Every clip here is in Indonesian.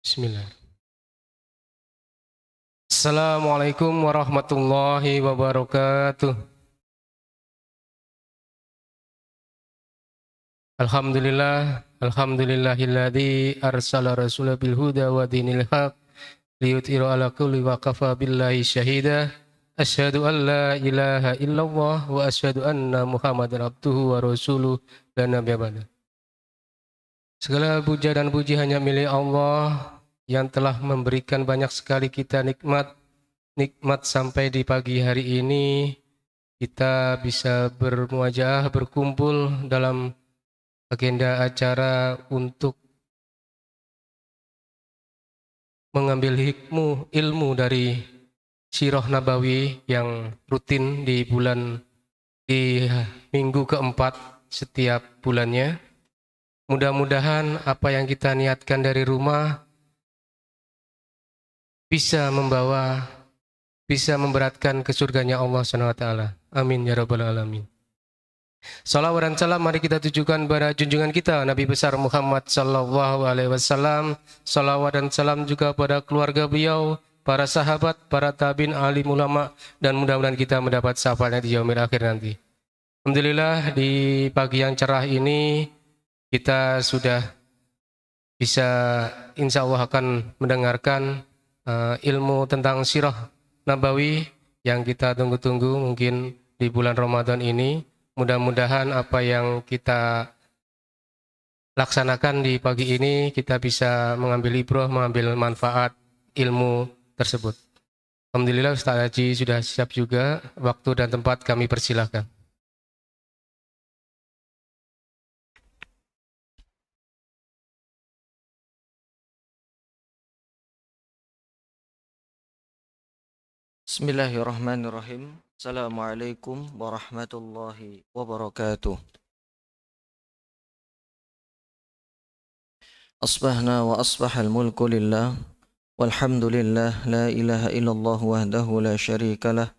Bismillah. Assalamualaikum warahmatullahi wabarakatuh. Alhamdulillahilladzi arsala rasulahu bil huda wa dinil haq liyudhhirahu ala kulli wa kafa billahi syahida. Asyhadu an la ilaha illallah wa asyhadu anna Muhammadar abduhu wa rasuluh la nabiyya ba'da. Segala puja dan puji hanya milik Allah yang telah memberikan banyak sekali kita nikmat sampai di pagi hari ini kita bisa bermuajah, berkumpul dalam agenda acara untuk mengambil ilmu dari Sirah Nabawi yang rutin di minggu keempat setiap bulannya. Mudah-mudahan apa yang kita niatkan dari rumah bisa memberatkan ke surganya Allah SWT. Amin ya rabbal alamin. Salawat dan salam mari kita tujukan pada junjungan kita Nabi besar Muhammad sallallahu alaihi wasallam. Salawat dan salam juga pada keluarga beliau, para sahabat, para tabi'in, alim ulama, dan mudah-mudahan kita mendapat syafaatnya di yaumil akhir nanti. Alhamdulillah di pagi yang cerah ini kita sudah bisa insya Allah akan mendengarkan ilmu tentang Sirah Nabawi yang kita tunggu-tunggu mungkin di bulan Ramadan ini. Mudah-mudahan apa yang kita laksanakan di pagi ini kita bisa mengambil ibrah, mengambil manfaat ilmu tersebut. Alhamdulillah Ustaz Haji sudah siap juga. Waktu dan tempat kami persilahkan. Bismillahirrahmanirrahim. Assalamualaikum warahmatullahi wabarakatuh. Asbahna wa asbahal mulku lillah walhamdulillah la ilaha illallah wahdahu la syarika lah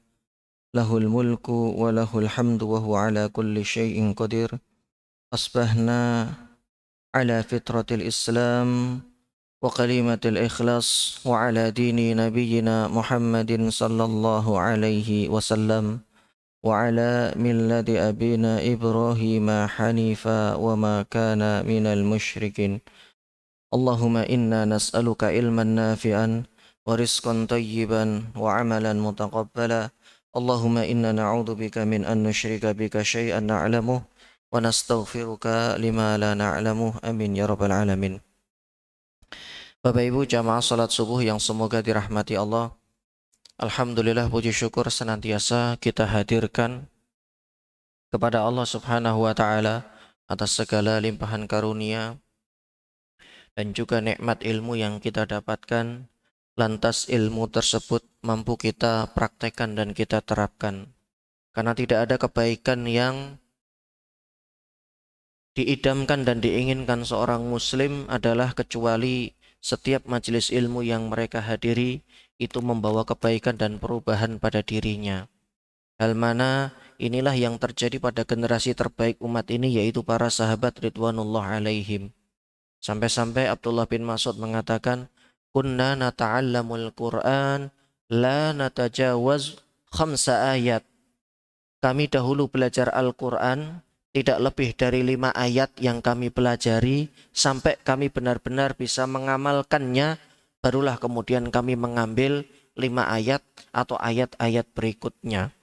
lahul mulku wa lahul hamdu wa huwa ala kulli syai'in qadir. Asbahna ala fitratil islam وكلمة الإخلاص وعلى دين نبينا محمد صلى الله عليه وسلم وعلى ملة أبينا إبراهيم حنيفا وما كان من المشركين. اللهم إنا نسألك علما نافعا ورزقا طيبا وعملا متقبلا. اللهم إنا نعوذ بك من أن نشرك بك شيئا نعلمه ونستغفرك لما لا نعلمه. آمين يا رب العالمين. Bapak Ibu jamaah salat subuh yang semoga dirahmati Allah. Alhamdulillah puji syukur senantiasa kita hadirkan kepada Allah Subhanahu wa taala atas segala limpahan karunia dan juga nikmat ilmu yang kita dapatkan. Lantas ilmu tersebut mampu kita praktekkan dan kita terapkan. Karena tidak ada kebaikan yang diidamkan dan diinginkan seorang muslim adalah kecuali setiap majelis ilmu yang mereka hadiri itu membawa kebaikan dan perubahan pada dirinya. Hal mana inilah yang terjadi pada generasi terbaik umat ini, yaitu para sahabat ridwanullah alaihim. Sampai-sampai Abdullah bin Mas'ud mengatakan, kunna nata'allamul Qur'an la natajawaz khamsa ayat. Kami dahulu belajar Al-Quran tidak lebih dari 5 ayat yang kami pelajari sampai kami benar-benar bisa mengamalkannya, barulah kemudian kami mengambil 5 ayat atau ayat-ayat berikutnya.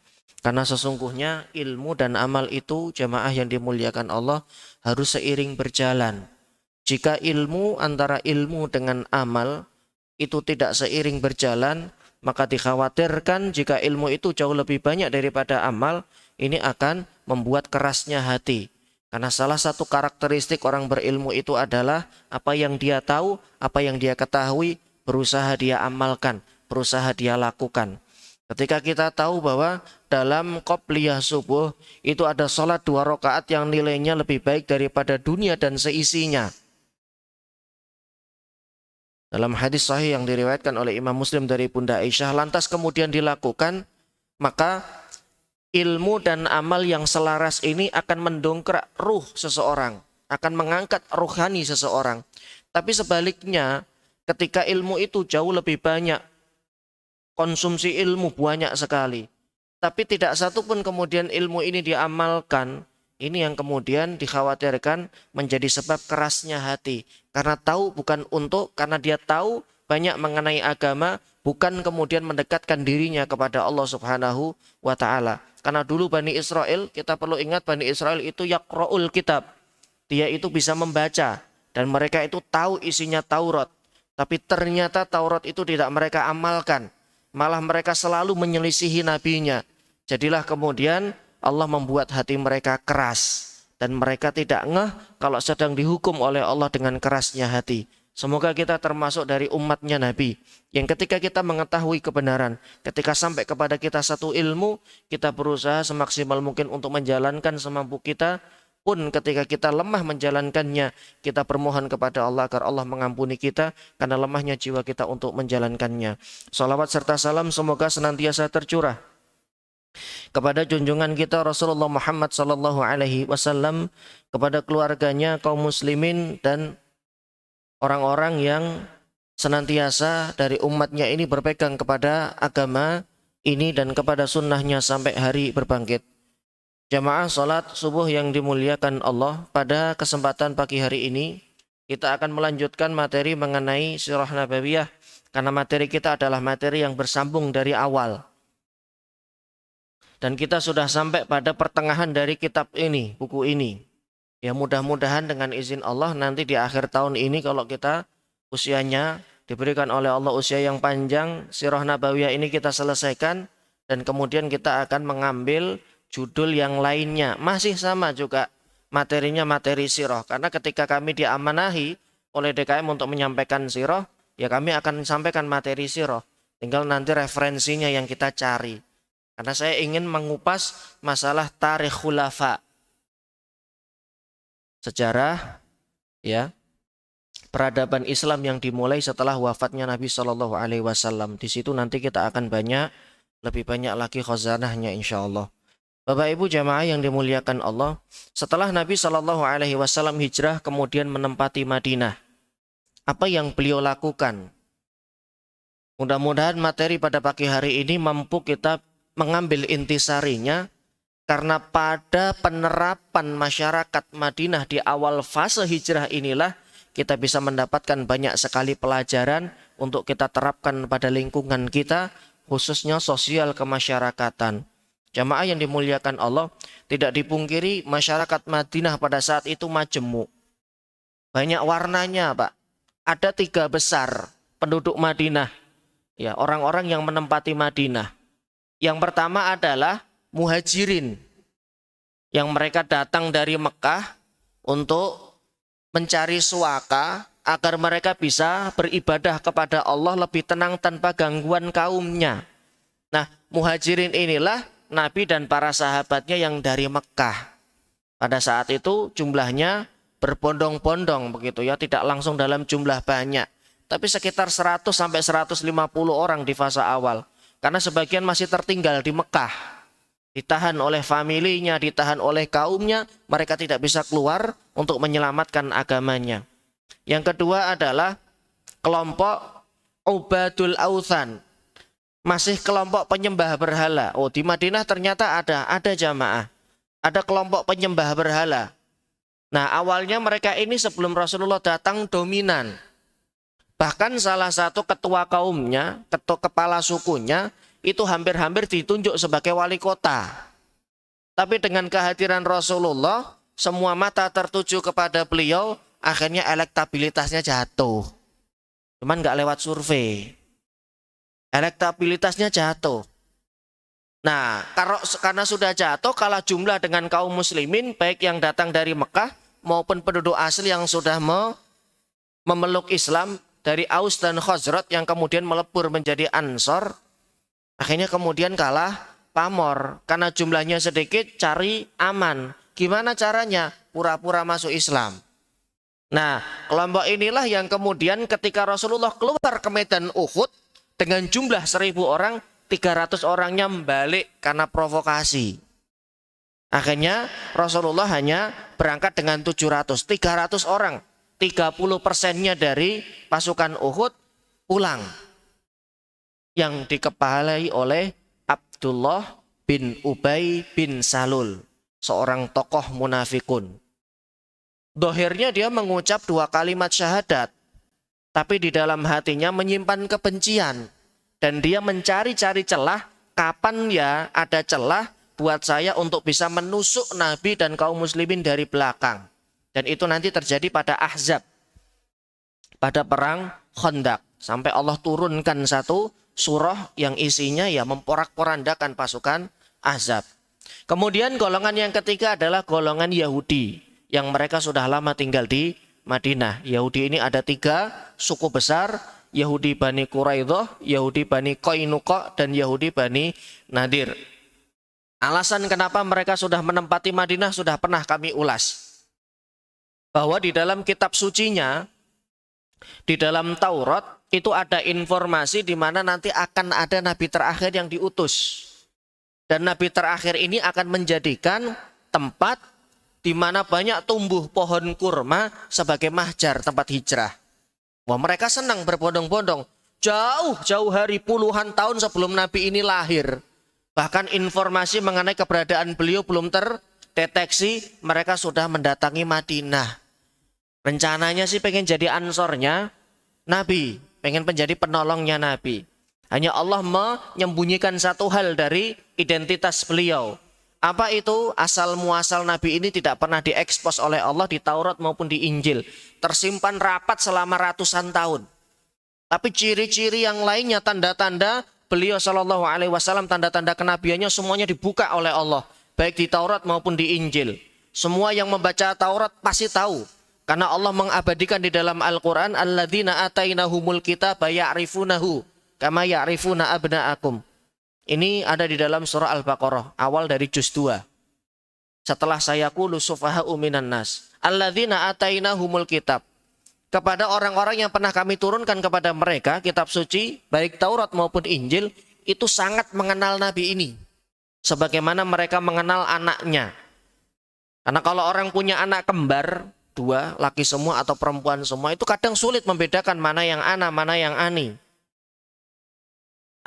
Karena sesungguhnya ilmu dan amal itu jamaah yang dimuliakan Allah harus seiring berjalan. Jika antara ilmu dengan amal itu tidak seiring berjalan, maka dikhawatirkan jika ilmu itu jauh lebih banyak daripada amal, ini akan membuat kerasnya hati. Karena salah satu karakteristik orang berilmu itu adalah apa yang dia tahu, apa yang dia ketahui, berusaha dia amalkan, berusaha dia lakukan. Ketika kita tahu bahwa dalam qobliyah subuh itu ada sholat 2 rakaat yang nilainya lebih baik daripada dunia dan seisinya. Dalam hadis sahih yang diriwayatkan oleh Imam Muslim dari Bunda Aisyah, lantas kemudian dilakukan, maka ilmu dan amal yang selaras ini akan mendongkrak ruh seseorang, akan mengangkat rohani seseorang. Tapi sebaliknya, ketika ilmu itu jauh lebih banyak, konsumsi ilmu banyak sekali, tapi tidak satu pun kemudian ilmu ini diamalkan. Ini yang kemudian dikhawatirkan menjadi sebab kerasnya hati. Karena tahu bukan untuk, karena dia tahu banyak mengenai agama, bukan kemudian mendekatkan dirinya kepada Allah Subhanahu wa Ta'ala. Karena dulu Bani Israel, kita perlu ingat Bani Israel itu yaqra'ul kitab. Dia itu bisa membaca dan mereka itu tahu isinya Taurat. Tapi ternyata Taurat itu tidak mereka amalkan. Malah mereka selalu menyelisihi nabinya. Jadilah kemudian Allah membuat hati mereka keras. Dan mereka tidak ngeh kalau sedang dihukum oleh Allah dengan kerasnya hati. Semoga kita termasuk dari umatnya Nabi. Yang ketika kita mengetahui kebenaran, ketika sampai kepada kita satu ilmu, kita berusaha semaksimal mungkin untuk menjalankan semampu kita. Pun ketika kita lemah menjalankannya, kita permohon kepada Allah agar Allah mengampuni kita karena lemahnya jiwa kita untuk menjalankannya. Salawat serta salam semoga senantiasa tercurah kepada junjungan kita Rasulullah Muhammad sallallahu alaihi wasallam, kepada keluarganya, kaum muslimin dan orang-orang yang senantiasa dari umatnya ini berpegang kepada agama ini dan kepada sunnahnya sampai hari berbangkit. Jamaah salat subuh yang dimuliakan Allah, pada kesempatan pagi hari ini kita akan melanjutkan materi mengenai sirah nabawiyah karena materi kita adalah materi yang bersambung dari awal. Dan kita sudah sampai pada pertengahan dari kitab ini, buku ini. Ya mudah-mudahan dengan izin Allah nanti di akhir tahun ini kalau kita usianya diberikan oleh Allah usia yang panjang, sirah nabawiyah ini kita selesaikan dan kemudian kita akan mengambil judul yang lainnya, masih sama juga materinya materi sirah. Karena ketika kami diamanahi oleh DKM untuk menyampaikan sirah, ya kami akan sampaikan materi sirah. Tinggal nanti referensinya yang kita cari. Karena saya ingin mengupas masalah tarikh khulafa, sejarah ya peradaban Islam yang dimulai setelah wafatnya Nabi Shallallahu Alaihi Wasallam. Di situ nanti kita akan lebih banyak lagi khazanahnya insya Allah. Bapak Ibu jamaah yang dimuliakan Allah, setelah Nabi Shallallahu Alaihi Wasallam hijrah kemudian menempati Madinah, apa yang beliau lakukan? Mudah-mudahan materi pada pagi hari ini mampu kita mengambil intisarinya, karena pada penerapan masyarakat Madinah di awal fase hijrah inilah kita bisa mendapatkan banyak sekali pelajaran untuk kita terapkan pada lingkungan kita, khususnya sosial kemasyarakatan. Jamaah yang dimuliakan Allah, tidak dipungkiri masyarakat Madinah pada saat itu majemuk. Banyak warnanya, Pak. Ada 3 besar penduduk Madinah. Ya, orang-orang yang menempati Madinah. Yang pertama adalah muhajirin. Yang mereka datang dari Mekah untuk mencari suaka agar mereka bisa beribadah kepada Allah lebih tenang tanpa gangguan kaumnya. Nah, muhajirin inilah Nabi dan para sahabatnya yang dari Mekah. Pada saat itu jumlahnya berbondong-bondong begitu ya, tidak langsung dalam jumlah banyak, tapi sekitar 100 sampai 150 orang di fase awal. Karena sebagian masih tertinggal di Mekah. Ditahan oleh familinya, ditahan oleh kaumnya, mereka tidak bisa keluar untuk menyelamatkan agamanya. Yang kedua adalah kelompok Ubadul Authan. Masih kelompok penyembah berhala. Oh, di Madinah ternyata ada jamaah. Ada kelompok penyembah berhala. Nah, awalnya mereka ini sebelum Rasulullah datang dominan. Bahkan salah satu ketua kaumnya, kepala sukunya, itu hampir-hampir ditunjuk sebagai wali kota. Tapi dengan kehadiran Rasulullah, semua mata tertuju kepada beliau, akhirnya elektabilitasnya jatuh. Cuman nggak lewat survei. Elektabilitasnya jatuh. Nah, karena sudah jatuh, kalah jumlah dengan kaum muslimin, baik yang datang dari Mekah maupun penduduk asli yang sudah memeluk Islam dari Aus dan Khazraj yang kemudian melebur menjadi Ansor, akhirnya kemudian kalah pamor. Karena jumlahnya sedikit, cari aman. Gimana caranya? Pura-pura masuk Islam. Nah, kelompok inilah yang kemudian ketika Rasulullah keluar ke medan Uhud, dengan jumlah 1000 orang, 300 orangnya balik karena provokasi. Akhirnya Rasulullah hanya berangkat dengan 700, 300 orang. 30%-nya dari pasukan Uhud, ulang yang dikepalai oleh Abdullah bin Ubay bin Salul, seorang tokoh munafikun. Dohirnya dia mengucap 2 kalimat syahadat, tapi di dalam hatinya menyimpan kebencian. Dan dia mencari-cari celah, kapan ya ada celah buat saya untuk bisa menusuk Nabi dan kaum muslimin dari belakang. Dan itu nanti terjadi pada Ahzab, pada perang Khandaq. Sampai Allah turunkan satu surah yang isinya ya memporak-porandakan pasukan Ahzab. Kemudian golongan yang ketiga adalah golongan Yahudi, yang mereka sudah lama tinggal di Madinah. Yahudi ini ada 3 suku besar, Yahudi Bani Quraidah, Yahudi Bani Qainuqa, dan Yahudi Bani Nadir. Alasan kenapa mereka sudah menempati Madinah sudah pernah kami ulas. Bahwa di dalam kitab sucinya, di dalam Taurat, itu ada informasi di mana nanti akan ada nabi terakhir yang diutus. Dan nabi terakhir ini akan menjadikan tempat di mana banyak tumbuh pohon kurma sebagai mahjar, tempat hijrah. Wah, mereka senang berbondong-bondong. Jauh-jauh hari, puluhan tahun sebelum Nabi ini lahir. Bahkan informasi mengenai keberadaan beliau belum terdeteksi, mereka sudah mendatangi Madinah. Rencananya sih pengen jadi ansornya Nabi, pengen menjadi penolongnya Nabi. Hanya Allah menyembunyikan satu hal dari identitas beliau. Apa itu? Asal muasal Nabi ini tidak pernah diekspos oleh Allah di Taurat maupun di Injil. Tersimpan rapat selama ratusan tahun. Tapi ciri-ciri yang lainnya, tanda-tanda beliau SAW, tanda-tanda kenabiannya semuanya dibuka oleh Allah. Baik di Taurat maupun di Injil. Semua yang membaca Taurat pasti tahu. Karena Allah mengabadikan di dalam Al-Quran, alladzina atainahumul kitaba ya'rifunahu kama ya'rifuna abna'akum. Ini ada di dalam surah Al-Baqarah, awal dari juz 2. Setelah sayaqulu sufaha'u minan nas, alladzina atainahumul kitab. Kepada orang-orang yang pernah kami turunkan kepada mereka kitab suci, baik Taurat maupun Injil, itu sangat mengenal Nabi ini. Sebagaimana mereka mengenal anaknya. Karena kalau orang punya anak kembar, 2, laki semua atau perempuan semua, itu kadang sulit membedakan mana yang ana, mana yang ani.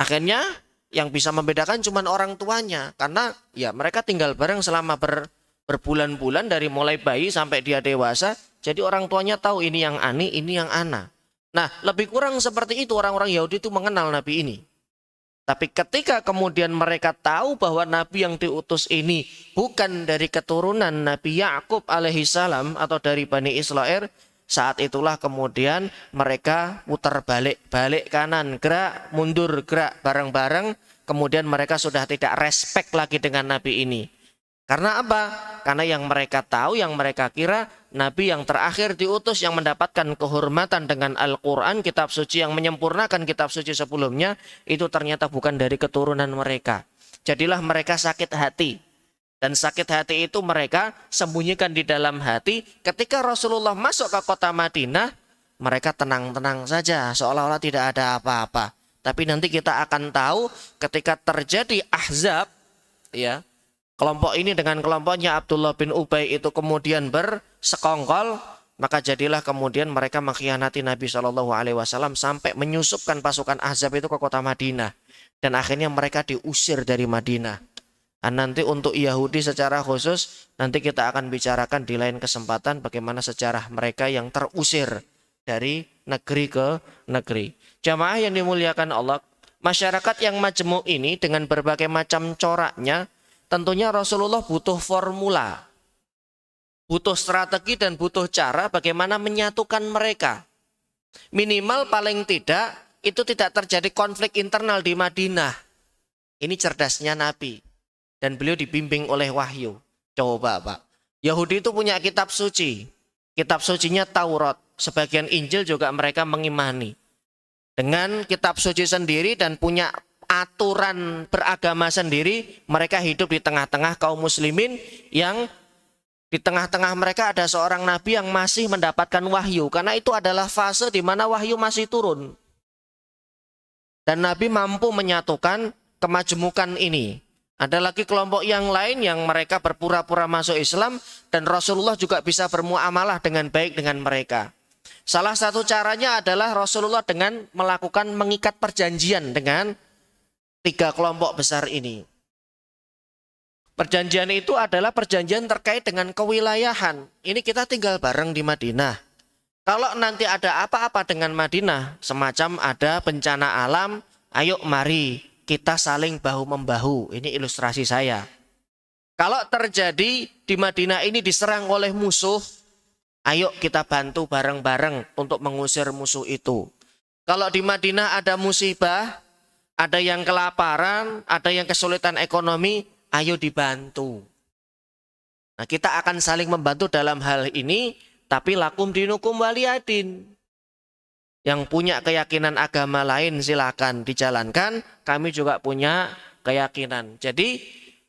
Akhirnya yang bisa membedakan cuma orang tuanya, karena ya mereka tinggal bareng selama berbulan-bulan dari mulai bayi sampai dia dewasa. Jadi orang tuanya tahu ini yang ani, ini yang ana. Nah, lebih kurang seperti itu orang-orang Yahudi itu mengenal Nabi ini. Tapi ketika kemudian mereka tahu bahwa Nabi yang diutus ini bukan dari keturunan Nabi Yakub alaihissalam atau dari Bani Israel, saat itulah kemudian mereka putar balik kanan, gerak, mundur, gerak bareng-bareng. Kemudian mereka sudah tidak respect lagi dengan Nabi ini. Karena apa? Karena yang mereka tahu, yang mereka kira Nabi yang terakhir diutus yang mendapatkan kehormatan dengan Al-Quran, kitab suci yang menyempurnakan kitab suci sebelumnya, itu ternyata bukan dari keturunan mereka. Jadilah mereka sakit hati. Dan sakit hati itu mereka sembunyikan di dalam hati. Ketika Rasulullah masuk ke kota Madinah, mereka tenang-tenang saja, seolah-olah tidak ada apa-apa. Tapi nanti kita akan tahu ketika terjadi Ahzab, ya, kelompok ini dengan kelompoknya Abdullah bin Ubay itu kemudian bersekongkol, maka jadilah kemudian mereka mengkhianati Nabi SAW sampai menyusupkan pasukan Ahzab itu ke kota Madinah. Dan akhirnya mereka diusir dari Madinah. Dan nanti untuk Yahudi secara khusus, nanti kita akan bicarakan di lain kesempatan bagaimana sejarah mereka yang terusir dari negeri ke negeri. Jamaah yang dimuliakan Allah, masyarakat yang majmuk ini dengan berbagai macam coraknya, tentunya Rasulullah butuh formula, butuh strategi dan butuh cara bagaimana menyatukan mereka. Minimal paling tidak itu tidak terjadi konflik internal di Madinah. Ini cerdasnya Nabi. Dan beliau dibimbing oleh wahyu. Coba Pak, Yahudi itu punya kitab suci. Kitab sucinya Taurat. Sebagian Injil juga mereka mengimani. Dengan kitab suci sendiri dan punya aturan beragama sendiri, mereka hidup di tengah-tengah kaum muslimin yang di tengah-tengah mereka ada seorang nabi yang masih mendapatkan wahyu. Karena itu adalah fase di mana wahyu masih turun. Dan Nabi mampu menyatukan kemajmukan ini. Ada lagi kelompok yang lain yang mereka berpura-pura masuk Islam dan Rasulullah juga bisa bermuamalah dengan baik dengan mereka. Salah satu caranya adalah Rasulullah dengan melakukan mengikat perjanjian dengan tiga kelompok besar ini. Perjanjian itu adalah perjanjian terkait dengan kewilayahan. Ini kita tinggal bareng di Madinah. Kalau nanti ada apa-apa dengan Madinah, semacam ada bencana alam, ayo mari kita saling bahu-membahu. Ini ilustrasi saya. Kalau terjadi di Madinah ini diserang oleh musuh, ayo kita bantu bareng-bareng untuk mengusir musuh itu. Kalau di Madinah ada musibah, ada yang kelaparan, ada yang kesulitan ekonomi, ayo dibantu. Nah, kita akan saling membantu dalam hal ini, tapi lakum dinukum waliyadin. Yang punya keyakinan agama lain silakan dijalankan, kami juga punya keyakinan. Jadi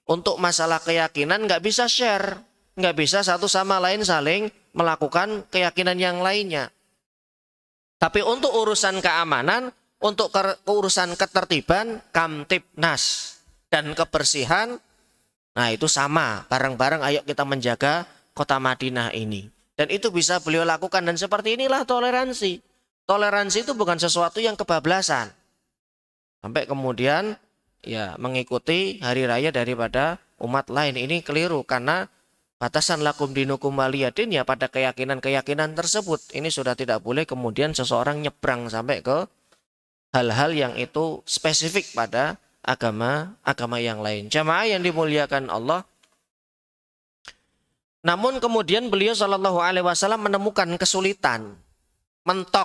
untuk masalah keyakinan nggak bisa share, nggak bisa satu sama lain saling melakukan keyakinan yang lainnya. Tapi untuk urusan keamanan, untuk urusan ketertiban, kamtibnas dan kebersihan, nah itu sama, bareng-bareng ayo kita menjaga kota Madinah ini. Dan itu bisa beliau lakukan, dan seperti inilah toleransi. Toleransi itu bukan sesuatu yang kebablasan. Sampai kemudian ya mengikuti hari raya daripada umat lain, ini keliru, karena batasan lakum dinukum waliyadin ya pada keyakinan-keyakinan tersebut. Ini sudah tidak boleh kemudian seseorang nyebrang sampai ke hal-hal yang itu spesifik pada agama yang lain. Jamaah yang dimuliakan Allah. Namun kemudian beliau Shallallahu Alaihi Wasallam menemukan kesulitan, mentok,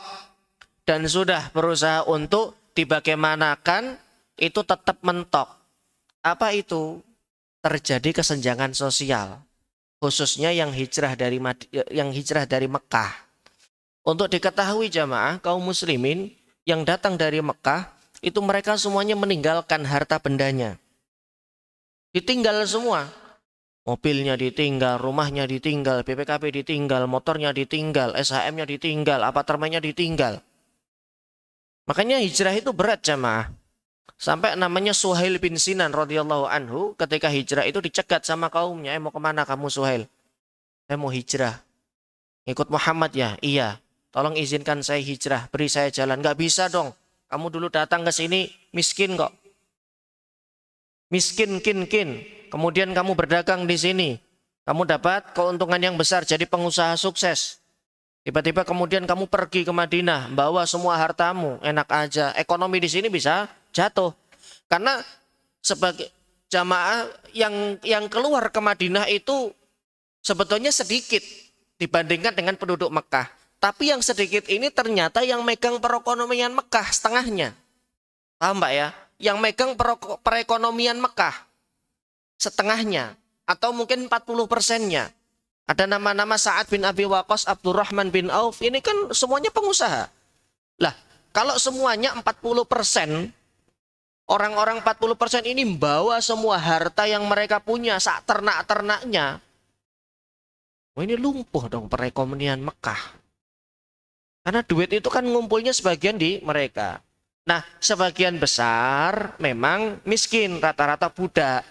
dan sudah berusaha untuk dibagaimanakan, itu tetap mentok. Apa itu? Terjadi kesenjangan sosial, khususnya yang hijrah dari Mekah. Untuk diketahui jamaah kaum muslimin yang datang dari Mekah, itu mereka semuanya meninggalkan harta bendanya. Ditinggal semua. Mobilnya ditinggal, rumahnya ditinggal, BPKB ditinggal, motornya ditinggal, SHM-nya ditinggal, apartemennya ditinggal. Makanya hijrah itu berat jamaah. Sampai namanya Suhail bin Sinan radhiyallahu anhu ketika hijrah itu dicegat sama kaumnya. Mau kemana kamu Suhail? Saya mau hijrah. Ikut Muhammad ya? Iya. Tolong izinkan saya hijrah, beri saya jalan. Gak bisa dong. Kamu dulu datang ke sini miskin kok. Miskin, kin. Kemudian kamu berdagang di sini. Kamu dapat keuntungan yang besar jadi pengusaha sukses. Tiba-tiba kemudian kamu pergi ke Madinah, bawa semua hartamu, enak aja. Ekonomi di sini bisa jatuh. Karena sebagai jamaah yang keluar ke Madinah itu sebetulnya sedikit dibandingkan dengan penduduk Mekah. Tapi yang sedikit ini ternyata yang megang perekonomian Mekah setengahnya. Paham Mbak ya? Yang megang perekonomian Mekah setengahnya, atau mungkin 40%-nya. Ada nama-nama Sa'ad bin Abi Waqqas, Abdurrahman bin Auf, ini kan semuanya pengusaha. Lah, kalau semuanya 40%, orang-orang 40% ini membawa semua harta yang mereka punya, sak ternak-ternaknya. Ini lumpuh dong perekonomian Mekah. Karena duit itu kan ngumpulnya sebagian di mereka. Nah, sebagian besar memang miskin, rata-rata budak.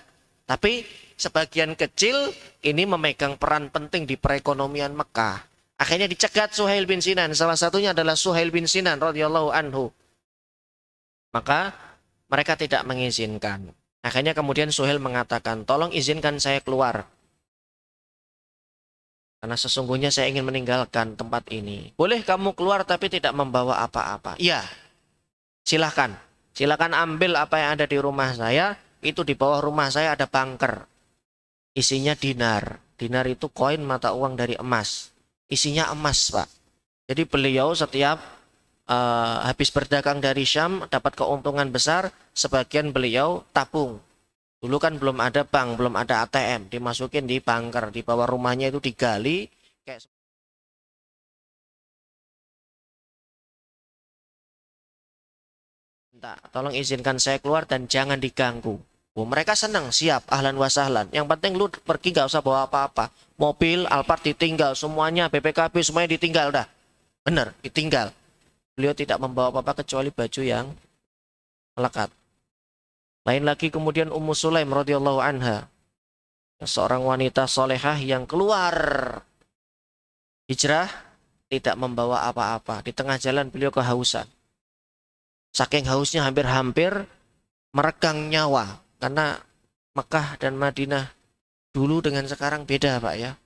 Tapi sebagian kecil ini memegang peran penting di perekonomian Mekah. Akhirnya dicegat Suhail bin Sinan. Salah satunya adalah Suhail bin Sinan radhiyallahu anhu. Maka mereka tidak mengizinkan. Akhirnya kemudian Suhail mengatakan, tolong izinkan saya keluar. Karena sesungguhnya saya ingin meninggalkan tempat ini. Boleh kamu keluar tapi tidak membawa apa-apa. Ya, silahkan. Silahkan ambil apa yang ada di rumah saya. Itu di bawah rumah saya ada bunker. Isinya dinar. Dinar itu koin mata uang dari emas. Isinya emas, Pak. Jadi beliau setiap habis berdagang dari Syam dapat keuntungan besar, sebagian beliau tabung. Dulu kan belum ada bank, belum ada ATM, dimasukin di bunker, di bawah rumahnya itu digali kayak tolong izinkan saya keluar dan jangan diganggu. Oh, mereka senang, siap, ahlan wa sahlan. Yang penting lu pergi gak usah bawa apa-apa. Mobil, Alphard ditinggal, semuanya, BPKB semuanya ditinggal dah. Bener, ditinggal. Beliau tidak membawa apa-apa kecuali baju yang melekat. Lain lagi kemudian Ummu Sulaim radhiyallahu anha. Seorang wanita solehah yang keluar hijrah, tidak membawa apa-apa. Di tengah jalan beliau kehausan. Saking hausnya hampir-hampir meregang nyawa. Karena Mekah dan Madinah dulu dengan sekarang beda Pak ya.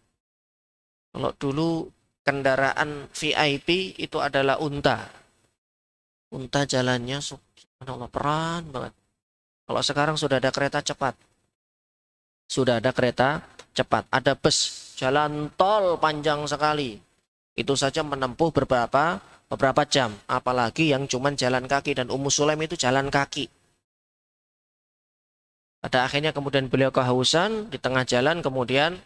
Kalau dulu kendaraan VIP itu adalah unta. Unta jalannya subhanallah peran banget. Kalau sekarang sudah ada kereta cepat. Sudah ada kereta cepat. Ada bus, jalan tol panjang sekali. Itu saja menempuh beberapa jam. Apalagi yang cuman jalan kaki. Dan Ummu Sulaim itu jalan kaki. Pada akhirnya kemudian beliau kehausan di tengah jalan, kemudian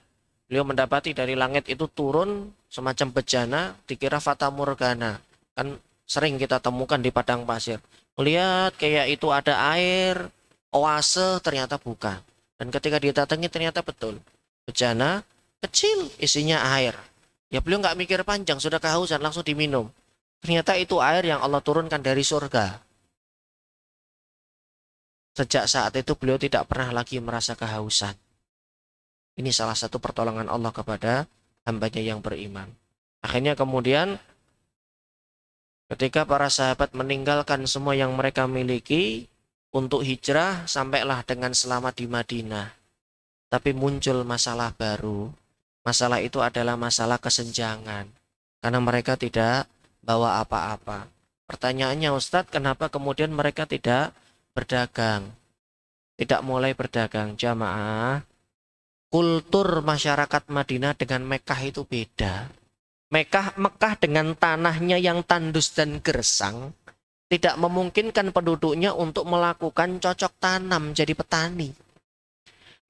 beliau mendapati dari langit itu turun semacam bejana, dikira fata morgana. Kan sering kita temukan di padang pasir. Melihat kayak itu ada air, oase, ternyata bukan. Dan ketika didatangi ternyata betul. Bejana kecil isinya air. Ya beliau nggak mikir panjang, sudah kehausan langsung diminum. Ternyata itu air yang Allah turunkan dari surga. Sejak saat itu beliau tidak pernah lagi merasa kehausan. Ini salah satu pertolongan Allah kepada hambanya yang beriman. Akhirnya kemudian ketika para sahabat meninggalkan semua yang mereka miliki untuk hijrah, sampailah dengan selamat di Madinah. Tapi muncul masalah baru. Masalah itu adalah masalah kesenjangan. Karena mereka tidak bawa apa-apa. Pertanyaannya Ustadz, kenapa kemudian mereka tidak berdagang? Tidak mulai berdagang. Jamaah, kultur masyarakat Madinah dengan Mekah itu beda. Mekah dengan tanahnya yang tandus dan gersang tidak memungkinkan penduduknya untuk melakukan cocok tanam jadi petani.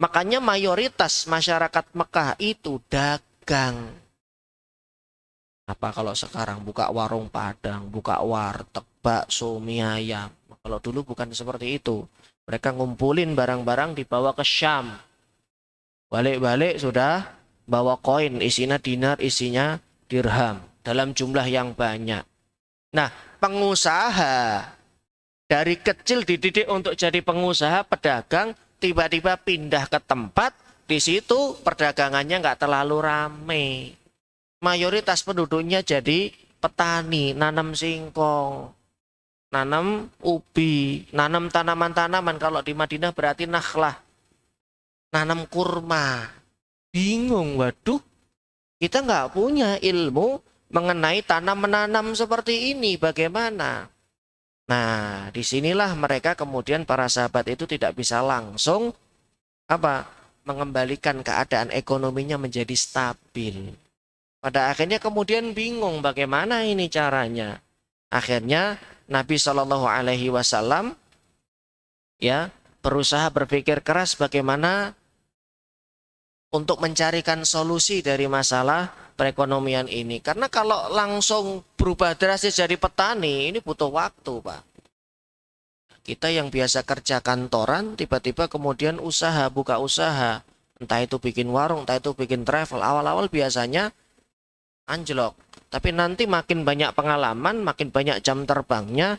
Makanya mayoritas masyarakat Mekah itu dagang. Apa kalau sekarang buka warung Padang, buka warteg, bakso, mie ayam. Kalau dulu bukan seperti itu. Mereka ngumpulin barang-barang dibawa ke Syam. Balik-balik sudah bawa koin, isinya dinar, isinya dirham. Dalam jumlah yang banyak. Nah, pengusaha dari kecil dididik untuk jadi pengusaha, pedagang, tiba-tiba pindah ke tempat, di situ perdagangannya nggak terlalu rame. Mayoritas penduduknya jadi petani, nanam singkong, nanam ubi, nanam tanaman-tanaman. Kalau di Madinah berarti nakhlah, nanam kurma. Bingung, waduh, kita nggak punya ilmu mengenai tanam menanam seperti ini, bagaimana? Nah, disinilah mereka kemudian para sahabat itu tidak bisa langsung mengembalikan keadaan ekonominya menjadi stabil. Pada akhirnya kemudian bingung bagaimana ini caranya. Akhirnya Nabi Shallallahu Alaihi Wasallam ya berusaha berpikir keras bagaimana untuk mencarikan solusi dari masalah perekonomian ini. Karena kalau langsung berubah drastis jadi petani, ini butuh waktu, Pak. Kita yang biasa kerja kantoran, tiba-tiba kemudian buka usaha. Entah itu bikin warung, entah itu bikin travel. Awal-awal biasanya anjlok. Tapi nanti makin banyak pengalaman, makin banyak jam terbangnya,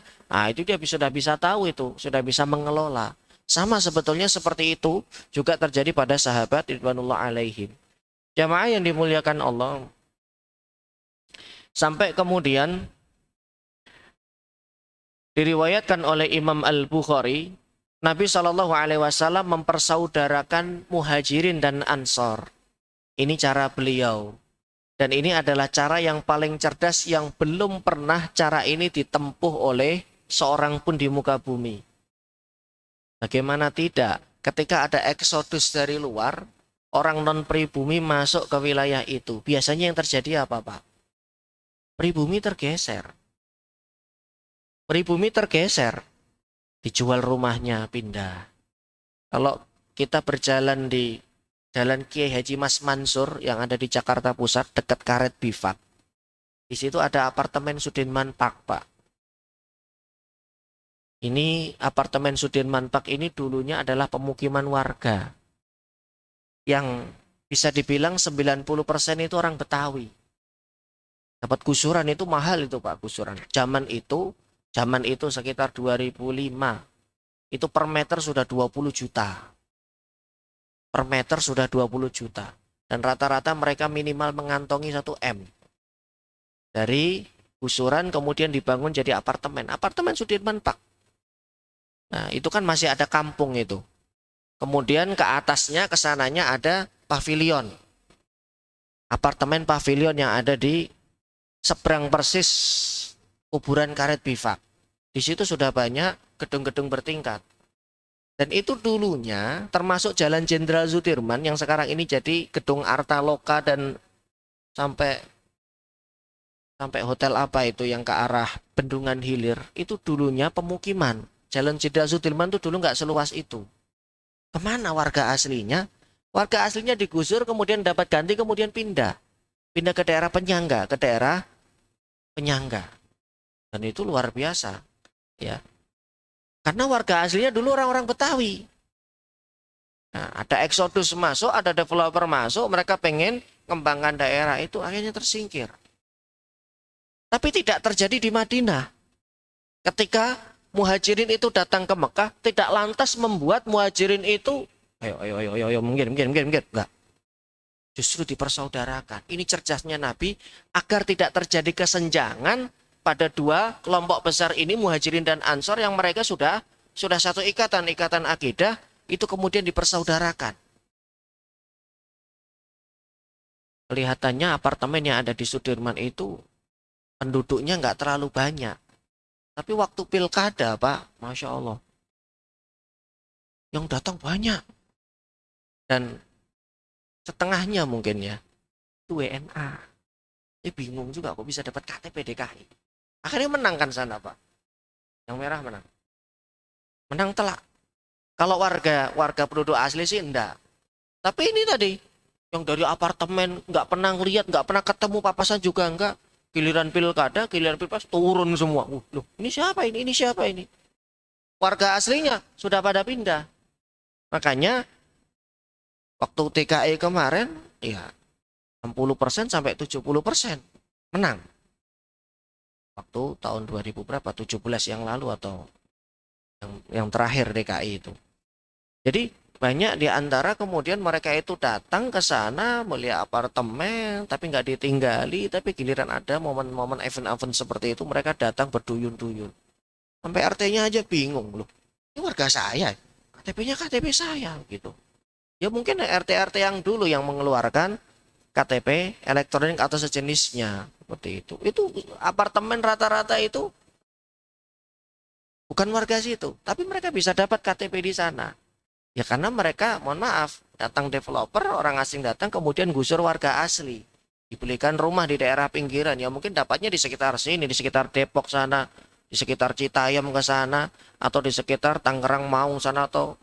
itu dia sudah bisa tahu itu, sudah bisa mengelola. Sama sebetulnya seperti itu juga terjadi pada sahabat ridwanullah alaihim. Jamaah yang dimuliakan Allah. Sampai kemudian diriwayatkan oleh Imam Al-Bukhari, Nabi SAW mempersaudarakan muhajirin dan ansor. Ini cara beliau. Dan ini adalah cara yang paling cerdas yang belum pernah cara ini ditempuh oleh seorang pun di muka bumi. Bagaimana tidak? Ketika ada eksodus dari luar, orang non-pribumi masuk ke wilayah itu. Biasanya yang terjadi apa, Pak? Pribumi tergeser. Pribumi tergeser. Dijual rumahnya, pindah. Kalau kita berjalan di Jalan Kiai Haji Mas Mansur yang ada di Jakarta Pusat, dekat Karet Bifak. Di situ ada apartemen Sudirman Park, Pak. Ini apartemen Sudirman Park ini dulunya adalah pemukiman warga. Yang bisa dibilang 90% itu orang Betawi. Dapat gusuran itu mahal itu, Pak, gusuran. Zaman itu sekitar 2005. Itu per meter sudah 20 juta. Per meter sudah 20 juta. Dan rata-rata mereka minimal mengantongi 1 M. Dari gusuran kemudian dibangun jadi apartemen. Apartemen Sudirman Park. Nah, itu kan masih ada kampung itu. Kemudian ke atasnya, ke sananya ada pavilion. Apartemen pavilion yang ada di seberang persis kuburan karet bifak. Di situ sudah banyak gedung-gedung bertingkat. Dan itu dulunya termasuk Jalan Jenderal Sudirman yang sekarang ini jadi gedung Arta Loka dan sampai hotel apa itu yang ke arah Bendungan Hilir, itu dulunya pemukiman. Jalan Jenderal Sudirman itu dulu nggak seluas itu. Kemana warga aslinya? Warga aslinya digusur, kemudian dapat ganti, kemudian pindah ke daerah penyangga, dan itu luar biasa, ya. Karena warga aslinya dulu orang-orang Betawi. Nah, ada eksodus masuk, ada developer masuk, mereka pengen kembangkan daerah itu, akhirnya tersingkir. Tapi tidak terjadi di Madinah. Ketika muhajirin itu datang ke Mekah, tidak lantas membuat muhajirin itu, ayo, minggir. Enggak. Justru dipersaudarakan. Ini cerjasnya Nabi, agar tidak terjadi kesenjangan pada dua kelompok besar ini, muhajirin dan ansor, yang mereka sudah satu ikatan akidah, itu kemudian dipersaudarakan. Kelihatannya apartemen yang ada di Sudirman itu penduduknya nggak terlalu banyak. Tapi waktu pilkada, Pak, Masya Allah, yang datang banyak. Dan setengahnya mungkin ya, itu WNA. Bingung juga kok bisa dapat KTP DKI. Akhirnya menang kan sana, Pak. Yang merah menang. Menang telak. Kalau warga penduduk asli sih enggak. Tapi ini tadi, yang dari apartemen nggak pernah lihat, nggak pernah ketemu papasan juga enggak. Giliran pilkada, giliran pilpres turun semua. Loh, ini siapa ini? Ini siapa ini? Warga aslinya sudah pada pindah. Makanya waktu TKI kemarin, ya 60% sampai 70% menang. Waktu tahun 2000 berapa? 17 yang lalu atau yang terakhir DKI itu. Jadi banyak di antara kemudian mereka itu datang ke sana melihat apartemen, tapi nggak ditinggali, tapi giliran ada momen-momen event-event seperti itu, mereka datang berduyun-duyun. Sampai RT-nya aja bingung, loh, ini warga saya, KTP-nya KTP saya, gitu. Ya mungkin RT-RT yang dulu yang mengeluarkan KTP elektronik atau sejenisnya, seperti itu. Itu apartemen rata-rata itu bukan warga situ, tapi mereka bisa dapat KTP di sana. Ya karena mereka, mohon maaf, datang developer, orang asing datang, kemudian gusur warga asli. Dibelikan rumah di daerah pinggiran, ya mungkin dapatnya di sekitar sini, di sekitar Depok sana, di sekitar Citayam ke sana, atau di sekitar Tangerang Maung sana, atau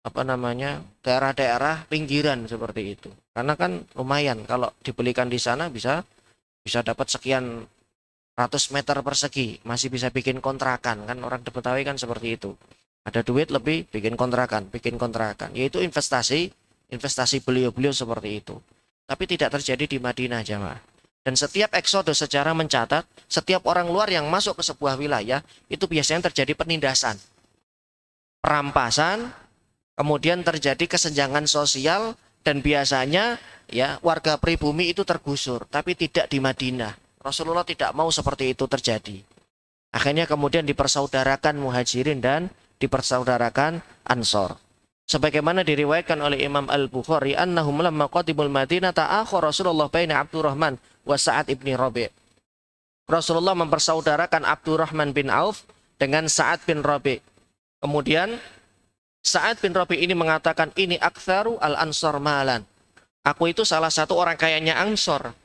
apa namanya, daerah-daerah pinggiran seperti itu. Karena kan lumayan, kalau dibelikan di sana bisa dapat sekian ratus meter persegi, masih bisa bikin kontrakan, kan orang Betawi kan seperti itu. Ada duit lebih, bikin kontrakan. Yaitu investasi beliau-beliau seperti itu. Tapi tidak terjadi di Madinah, jamaah. Dan setiap eksodus sejarah mencatat, setiap orang luar yang masuk ke sebuah wilayah, itu biasanya terjadi penindasan, perampasan, kemudian terjadi kesenjangan sosial, dan biasanya ya warga pribumi itu tergusur. Tapi tidak di Madinah. Rasulullah tidak mau seperti itu terjadi. Akhirnya kemudian dipersaudarakan muhajirin dan dipersaudarakan ansor. Sebagaimana diriwayatkan oleh Imam Al-Bukhari, annahum lamma qadimul Madinah ta'akhir Rasulullah baina Abdurrahman wa Sa'ad ibni Rabi'. Rasulullah mempersaudarakan Abdurrahman bin Auf dengan Sa'ad bin Rabi'. Kemudian Sa'ad bin Rabi' ini mengatakan, ini aktsaru al-ansor malan. Aku itu salah satu orang kayanya Ansor.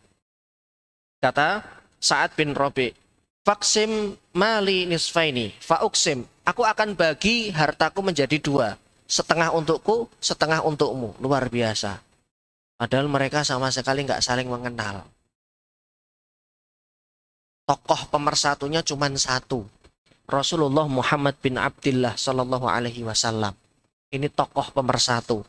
Kata Sa'ad bin Rabi', faksim mali nisfaini fa'uksim. Aku akan bagi hartaku menjadi dua. Setengah untukku, setengah untukmu. Luar biasa. Padahal mereka sama sekali nggak saling mengenal. Tokoh pemersatunya cuma satu. Rasulullah Muhammad bin Abdullah Sallallahu Alaihi Wasallam. Ini tokoh pemersatu.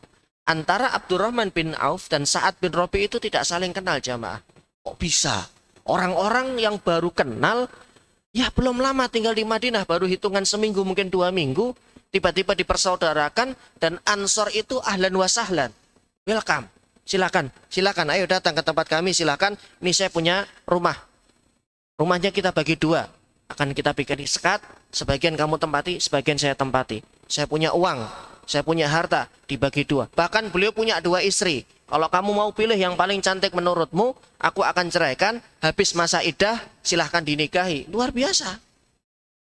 Antara Abdurrahman bin Auf dan Sa'ad bin Rabi' itu tidak saling kenal, jamaah. Kok bisa? Orang-orang yang baru kenal, ya belum lama tinggal di Madinah, baru hitungan seminggu mungkin 2 minggu, tiba-tiba dipersaudarakan, dan ansor itu ahlan wa sahlan. Welcome, silakan, ayo datang ke tempat kami, silakan. Ini saya punya rumah, Rumahnya kita bagi dua. Akan kita bikin sekat, sebagian kamu tempati, sebagian saya tempati. Saya punya uang, saya punya harta, dibagi dua. Bahkan beliau punya dua istri. Kalau kamu mau pilih yang paling cantik menurutmu, aku akan ceraikan. Habis masa iddah, silahkan dinikahi. Luar biasa.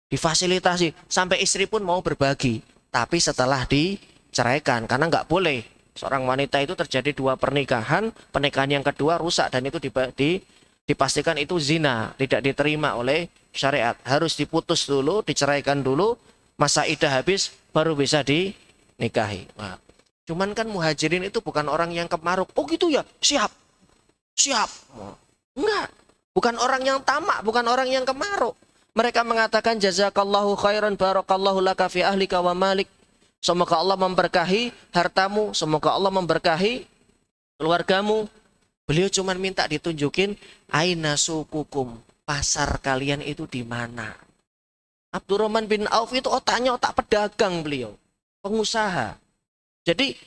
Difasilitasi. Sampai istri pun mau berbagi. Tapi setelah diceraikan. Karena nggak boleh. Seorang wanita itu terjadi dua pernikahan. Pernikahan yang kedua rusak. Dan itu dipastikan itu zina. Tidak diterima oleh syariat. Harus diputus dulu, diceraikan dulu. Masa iddah habis, baru bisa dinikahi. Nah, cuman kan muhajirin itu bukan orang yang kemaruk. Oh gitu ya, siap. Siap. Enggak. Bukan orang yang tamak, bukan orang yang kemaruk. Mereka mengatakan jazakallahu khairan barakallahu laka fi ahlika wa malik. Semoga Allah memberkahi hartamu, semoga Allah memberkahi keluargamu. Beliau cuma minta ditunjukin aina sukukum, pasar kalian itu di mana. Abdurrahman bin Auf itu otaknya otak pedagang beliau, pengusaha. Jadi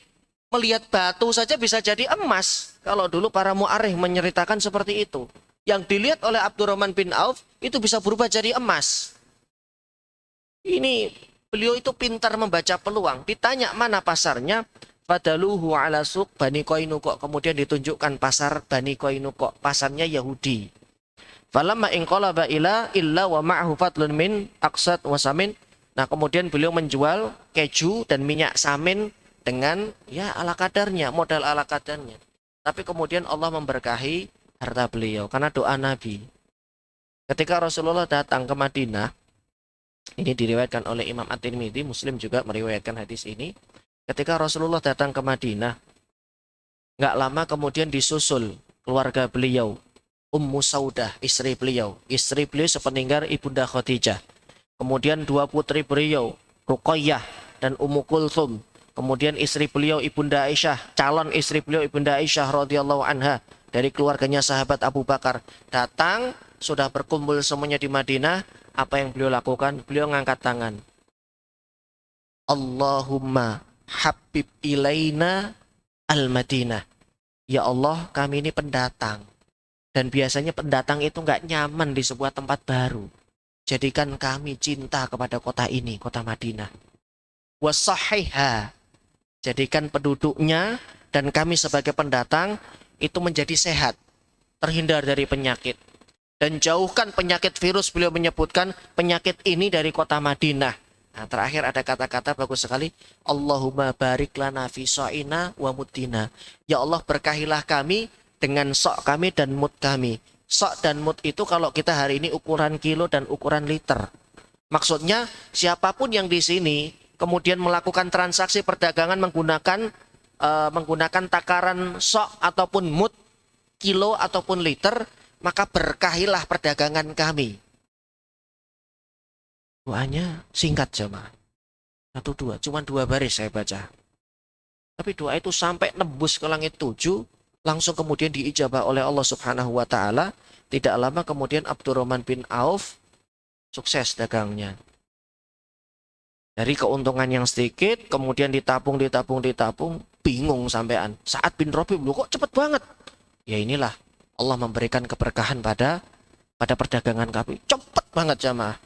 melihat batu saja bisa jadi emas. Kalau dulu para mu'arikh menceritakan seperti itu. Yang dilihat oleh Abdurrahman bin Auf itu bisa berubah jadi emas. Ini beliau itu pintar membaca peluang. Ditanya mana pasarnya, fadaluhu ala suq Bani Qainuqa. Kemudian ditunjukkan pasar Bani Qainuqa, pasarnya Yahudi. Falamma inqalaba illa wa ma'ahu fadlun min aqsad wa samin. Nah, kemudian beliau menjual keju dan minyak samin dengan ya ala kadarnya, modal ala kadarnya. Tapi kemudian Allah memberkahi harta beliau karena doa Nabi. Ketika Rasulullah datang ke Madinah, ini diriwayatkan oleh Imam At-Tirmidzi, Muslim juga meriwayatkan hadis ini. Ketika Rasulullah datang ke Madinah, nggak lama kemudian disusul keluarga beliau, Ummu Saudah, istri beliau. Istri beliau sepeninggal Ibunda Khadijah. Kemudian dua putri beliau, Ruqayyah dan Ummu Kulthum. Kemudian istri beliau Ibunda Aisyah, calon istri beliau Ibunda Aisyah radhiyallahu anha dari keluarganya sahabat Abu Bakar. Datang, sudah berkumpul semuanya di Madinah. Apa yang beliau lakukan? Beliau ngangkat tangan. Allahumma habib ilaina al-Madinah. Ya Allah, kami ini pendatang. Dan biasanya pendatang itu nggak nyaman di sebuah tempat baru. Jadikan kami cinta kepada kota ini, kota Madinah. Wasahihha. Jadikan penduduknya dan kami sebagai pendatang itu menjadi sehat. Terhindar dari penyakit. Dan jauhkan penyakit virus, beliau menyebutkan penyakit ini dari kota Madinah. Nah, terakhir ada kata-kata bagus sekali. Allahumma barik lana fi sa'ina wa muddina. Ya Allah, berkahilah kami dengan sok kami dan mud kami. Sok dan mud itu kalau kita hari ini ukuran kilo dan ukuran liter. Maksudnya siapapun yang di sini kemudian melakukan transaksi perdagangan menggunakan takaran sok ataupun mud, kilo ataupun liter, maka berkahilah perdagangan kami. Doanya singkat jemaah. 1-2, cuma 2 baris saya baca. Tapi doa itu sampai nembus ke langit 7, langsung kemudian diijabah oleh Allah Subhanahu wa taala. Tidak lama kemudian Abdurrahman bin Auf sukses dagangnya. Dari keuntungan yang sedikit, kemudian ditabung, bingung sampean. Sa'ad bin Rabi' kok cepet banget. Ya inilah Allah memberikan keberkahan pada perdagangan kami. Cepet banget jamaah.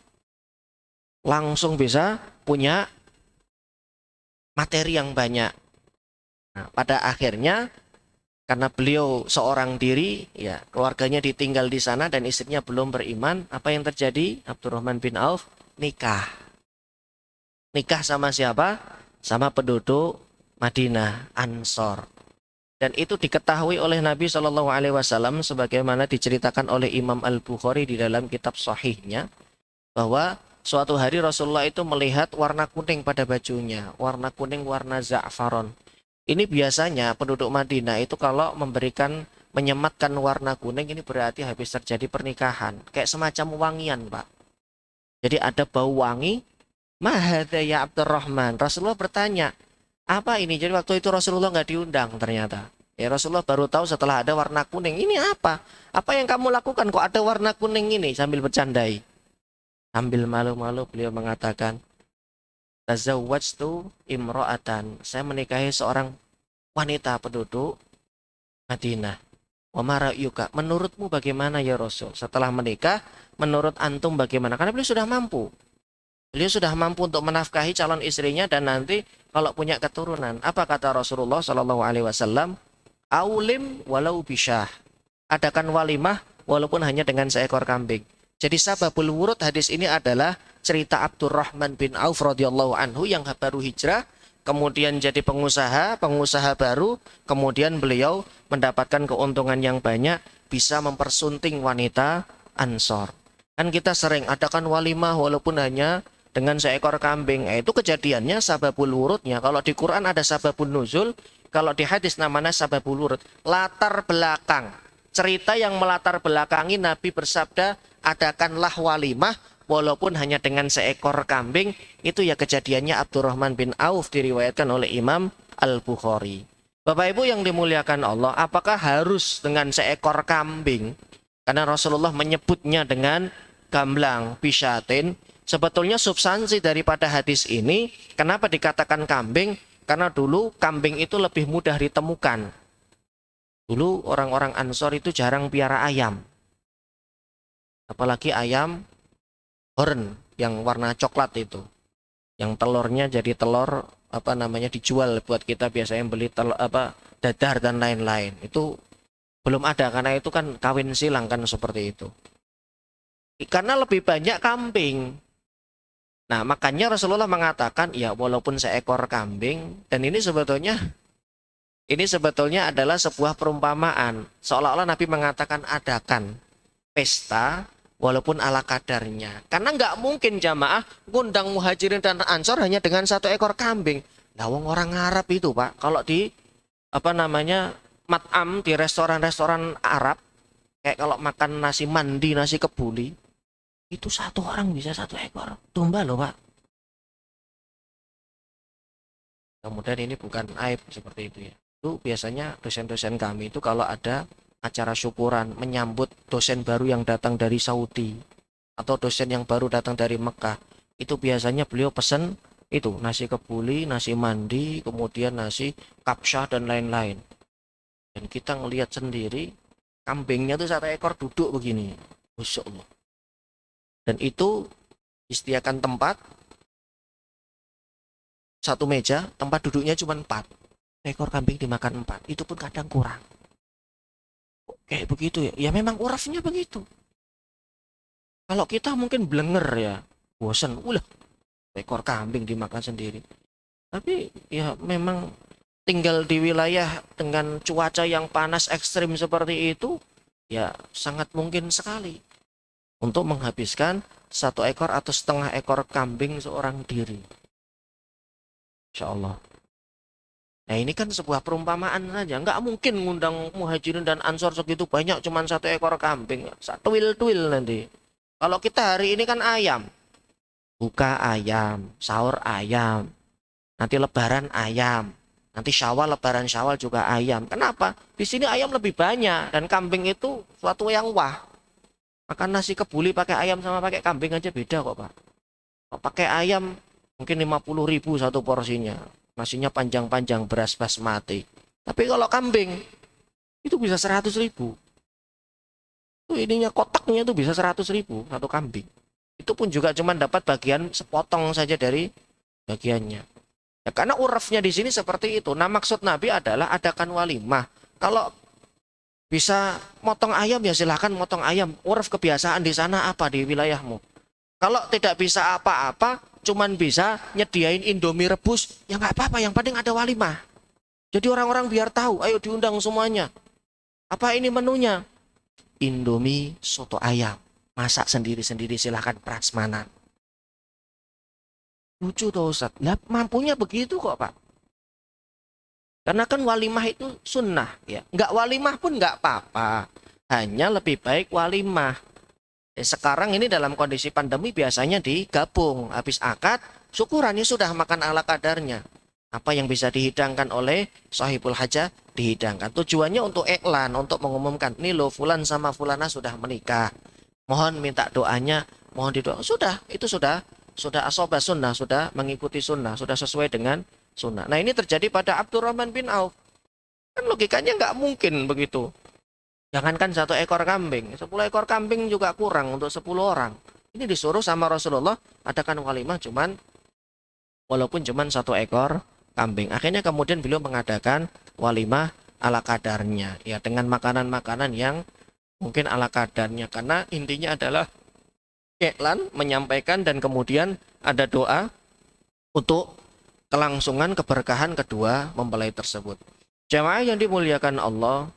Langsung bisa punya materi yang banyak. Nah, pada akhirnya karena beliau seorang diri, ya keluarganya ditinggal di sana dan istrinya belum beriman, apa yang terjadi? Abdurrahman bin Auf nikah. Nikah sama siapa? Sama penduduk Madinah, Ansor. Dan itu diketahui oleh Nabi Shallallahu Alaihi Wasallam sebagaimana diceritakan oleh Imam Al Bukhari di dalam kitab Sahihnya, bahwa suatu hari Rasulullah itu melihat warna kuning pada bajunya, warna kuning, warna za'faron. Ini biasanya penduduk Madinah itu kalau menyematkan warna kuning ini berarti habis terjadi pernikahan, kayak semacam wangian, Pak. Jadi ada bau wangi. Mahadha ya Abdurrahman. Rasulullah bertanya, apa ini? Jadi waktu itu Rasulullah nggak diundang ternyata. Ya Rasulullah baru tahu setelah ada warna kuning. Ini apa? Apa yang kamu lakukan kok ada warna kuning ini? Sambil bercandai. Sambil malu-malu beliau mengatakan, tazawwajtu imra'atan. Saya menikahi seorang wanita penduduk Madinah. Wa ma ra'yuka, menurutmu bagaimana ya Rasul? Setelah menikah, menurut antum bagaimana? Karena beliau sudah mampu. Beliau sudah mampu untuk menafkahi calon istrinya dan nanti kalau punya keturunan. Apa kata Rasulullah Shallallahu Alaihi Wasallam? Aulim walau bisyah. Adakan walimah walaupun hanya dengan seekor kambing. Jadi sababul wurud hadis ini adalah cerita Abdurrahman bin Auf radhiyallahu anhu yang baru hijrah, kemudian jadi pengusaha baru, kemudian beliau mendapatkan keuntungan yang banyak, bisa mempersunting wanita Ansor. Kan kita sering adakan walimah walaupun hanya dengan seekor kambing. Itu kejadiannya sababul wurudnya. Kalau di Quran ada sababun nuzul, kalau di hadis namanya sababul wurud. Latar belakang. Cerita yang melatar belakangi Nabi bersabda, adakanlah walimah walaupun hanya dengan seekor kambing. Itu ya kejadiannya Abdurrahman bin Auf, diriwayatkan oleh Imam Al-Bukhari. Bapak Ibu yang dimuliakan Allah, apakah harus dengan seekor kambing? Karena Rasulullah menyebutnya dengan gamblang, bisyatin. Sebetulnya substansi daripada hadis ini, kenapa dikatakan kambing? Karena dulu kambing itu lebih mudah ditemukan. Dulu orang-orang Ansor itu jarang piara ayam. Apalagi ayam horn yang warna coklat itu. Yang telurnya jadi telur dijual buat kita biasanya beli telur dadar dan lain-lain. Itu belum ada karena itu kan kawin silang kan seperti itu. Karena lebih banyak kambing. Nah, makanya Rasulullah mengatakan ya walaupun seekor kambing, dan ini sebetulnya adalah sebuah perumpamaan. Seolah-olah Nabi mengatakan adakan pesta walaupun ala kadarnya. Karena nggak mungkin jamaah ngundang muhajirin dan ansor hanya dengan satu ekor kambing. Nah, wong orang Arab itu Pak, kalau di mat'am, di restoran-restoran Arab, kayak kalau makan nasi mandi, nasi kebuli, itu satu orang bisa satu ekor domba loh Pak. Kemudian ini bukan aib seperti itu ya. Itu biasanya dosen-dosen kami itu kalau ada acara syukuran menyambut dosen baru yang datang dari Saudi atau dosen yang baru datang dari Mekah, itu biasanya beliau pesen itu nasi kebuli, nasi mandi, kemudian nasi kapsyah dan lain-lain. Dan kita ngelihat sendiri kambingnya tuh satu ekor duduk begini, Masya Allah. Dan itu disediakan tempat satu meja, tempat duduknya cuma 4. Ekor kambing dimakan 4, itu pun kadang kurang. Kayak begitu ya, ya memang urafnya begitu. Kalau kita mungkin blenger ya, bosan, ekor kambing dimakan sendiri. Tapi ya memang tinggal di wilayah dengan cuaca yang panas ekstrim seperti itu, ya sangat mungkin sekali untuk menghabiskan 1 ekor atau setengah ekor kambing seorang diri. Insya Allah. Nah ini kan sebuah perumpamaan saja. Nggak mungkin ngundang muhajirin dan ansor segitu banyak cuma 1 ekor kambing. Tuil-tuil nanti. Kalau kita hari ini kan ayam. Buka ayam, sahur ayam. Nanti lebaran ayam. Nanti syawal, lebaran syawal juga ayam. Kenapa? Di sini ayam lebih banyak. Dan kambing itu suatu yang wah. Makan nasi kebuli pakai ayam sama pakai kambing aja beda kok Pak. Kalau pakai ayam mungkin 50.000 satu porsinya. Nasinya panjang-panjang, beras basmati. Tapi kalau kambing, itu bisa 100.000. Itu ininya, kotaknya itu bisa 100.000 satu kambing. Itu pun juga cuma dapat bagian sepotong saja dari bagiannya. Ya, karena urafnya di sini seperti itu. Nah maksud Nabi adalah adakan walimah. Kalau bisa motong ayam ya silahkan motong ayam. Uraf kebiasaan di sana apa di wilayahmu. Kalau tidak bisa apa-apa, cuman bisa nyediain Indomie rebus, ya nggak apa-apa, yang penting ada walimah. Jadi orang-orang biar tahu, ayo diundang semuanya. Apa ini menunya? Indomie soto ayam, masak sendiri-sendiri, silahkan prasmanan. Lucu tuh Ustaz, lah mampunya begitu kok Pak. Karena kan walimah itu sunnah ya, nggak walimah pun nggak apa-apa, hanya lebih baik walimah. Sekarang ini dalam kondisi pandemi biasanya digabung. Habis akad, syukurannya sudah makan ala kadarnya. Apa yang bisa dihidangkan oleh sahibul hajah, dihidangkan. Tujuannya untuk iklan, untuk mengumumkan, nih loh fulan sama fulana sudah menikah. Mohon minta doanya, mohon didoa. Sudah, itu sudah asobah sunnah, sudah mengikuti sunnah, sudah sesuai dengan sunnah. Nah ini terjadi pada Abdurrahman bin Auf. Kan logikanya nggak mungkin begitu. Jangankan 1 ekor kambing, 10 ekor kambing juga kurang untuk 10 orang. Ini disuruh sama Rasulullah adakan walimah walaupun cuman 1 ekor kambing. Akhirnya kemudian beliau mengadakan walimah ala kadarnya, ya dengan makanan-makanan yang mungkin ala kadarnya, karena intinya adalah iklan menyampaikan dan kemudian ada doa untuk kelangsungan keberkahan kedua mempelai tersebut. Jamaah yang dimuliakan Allah,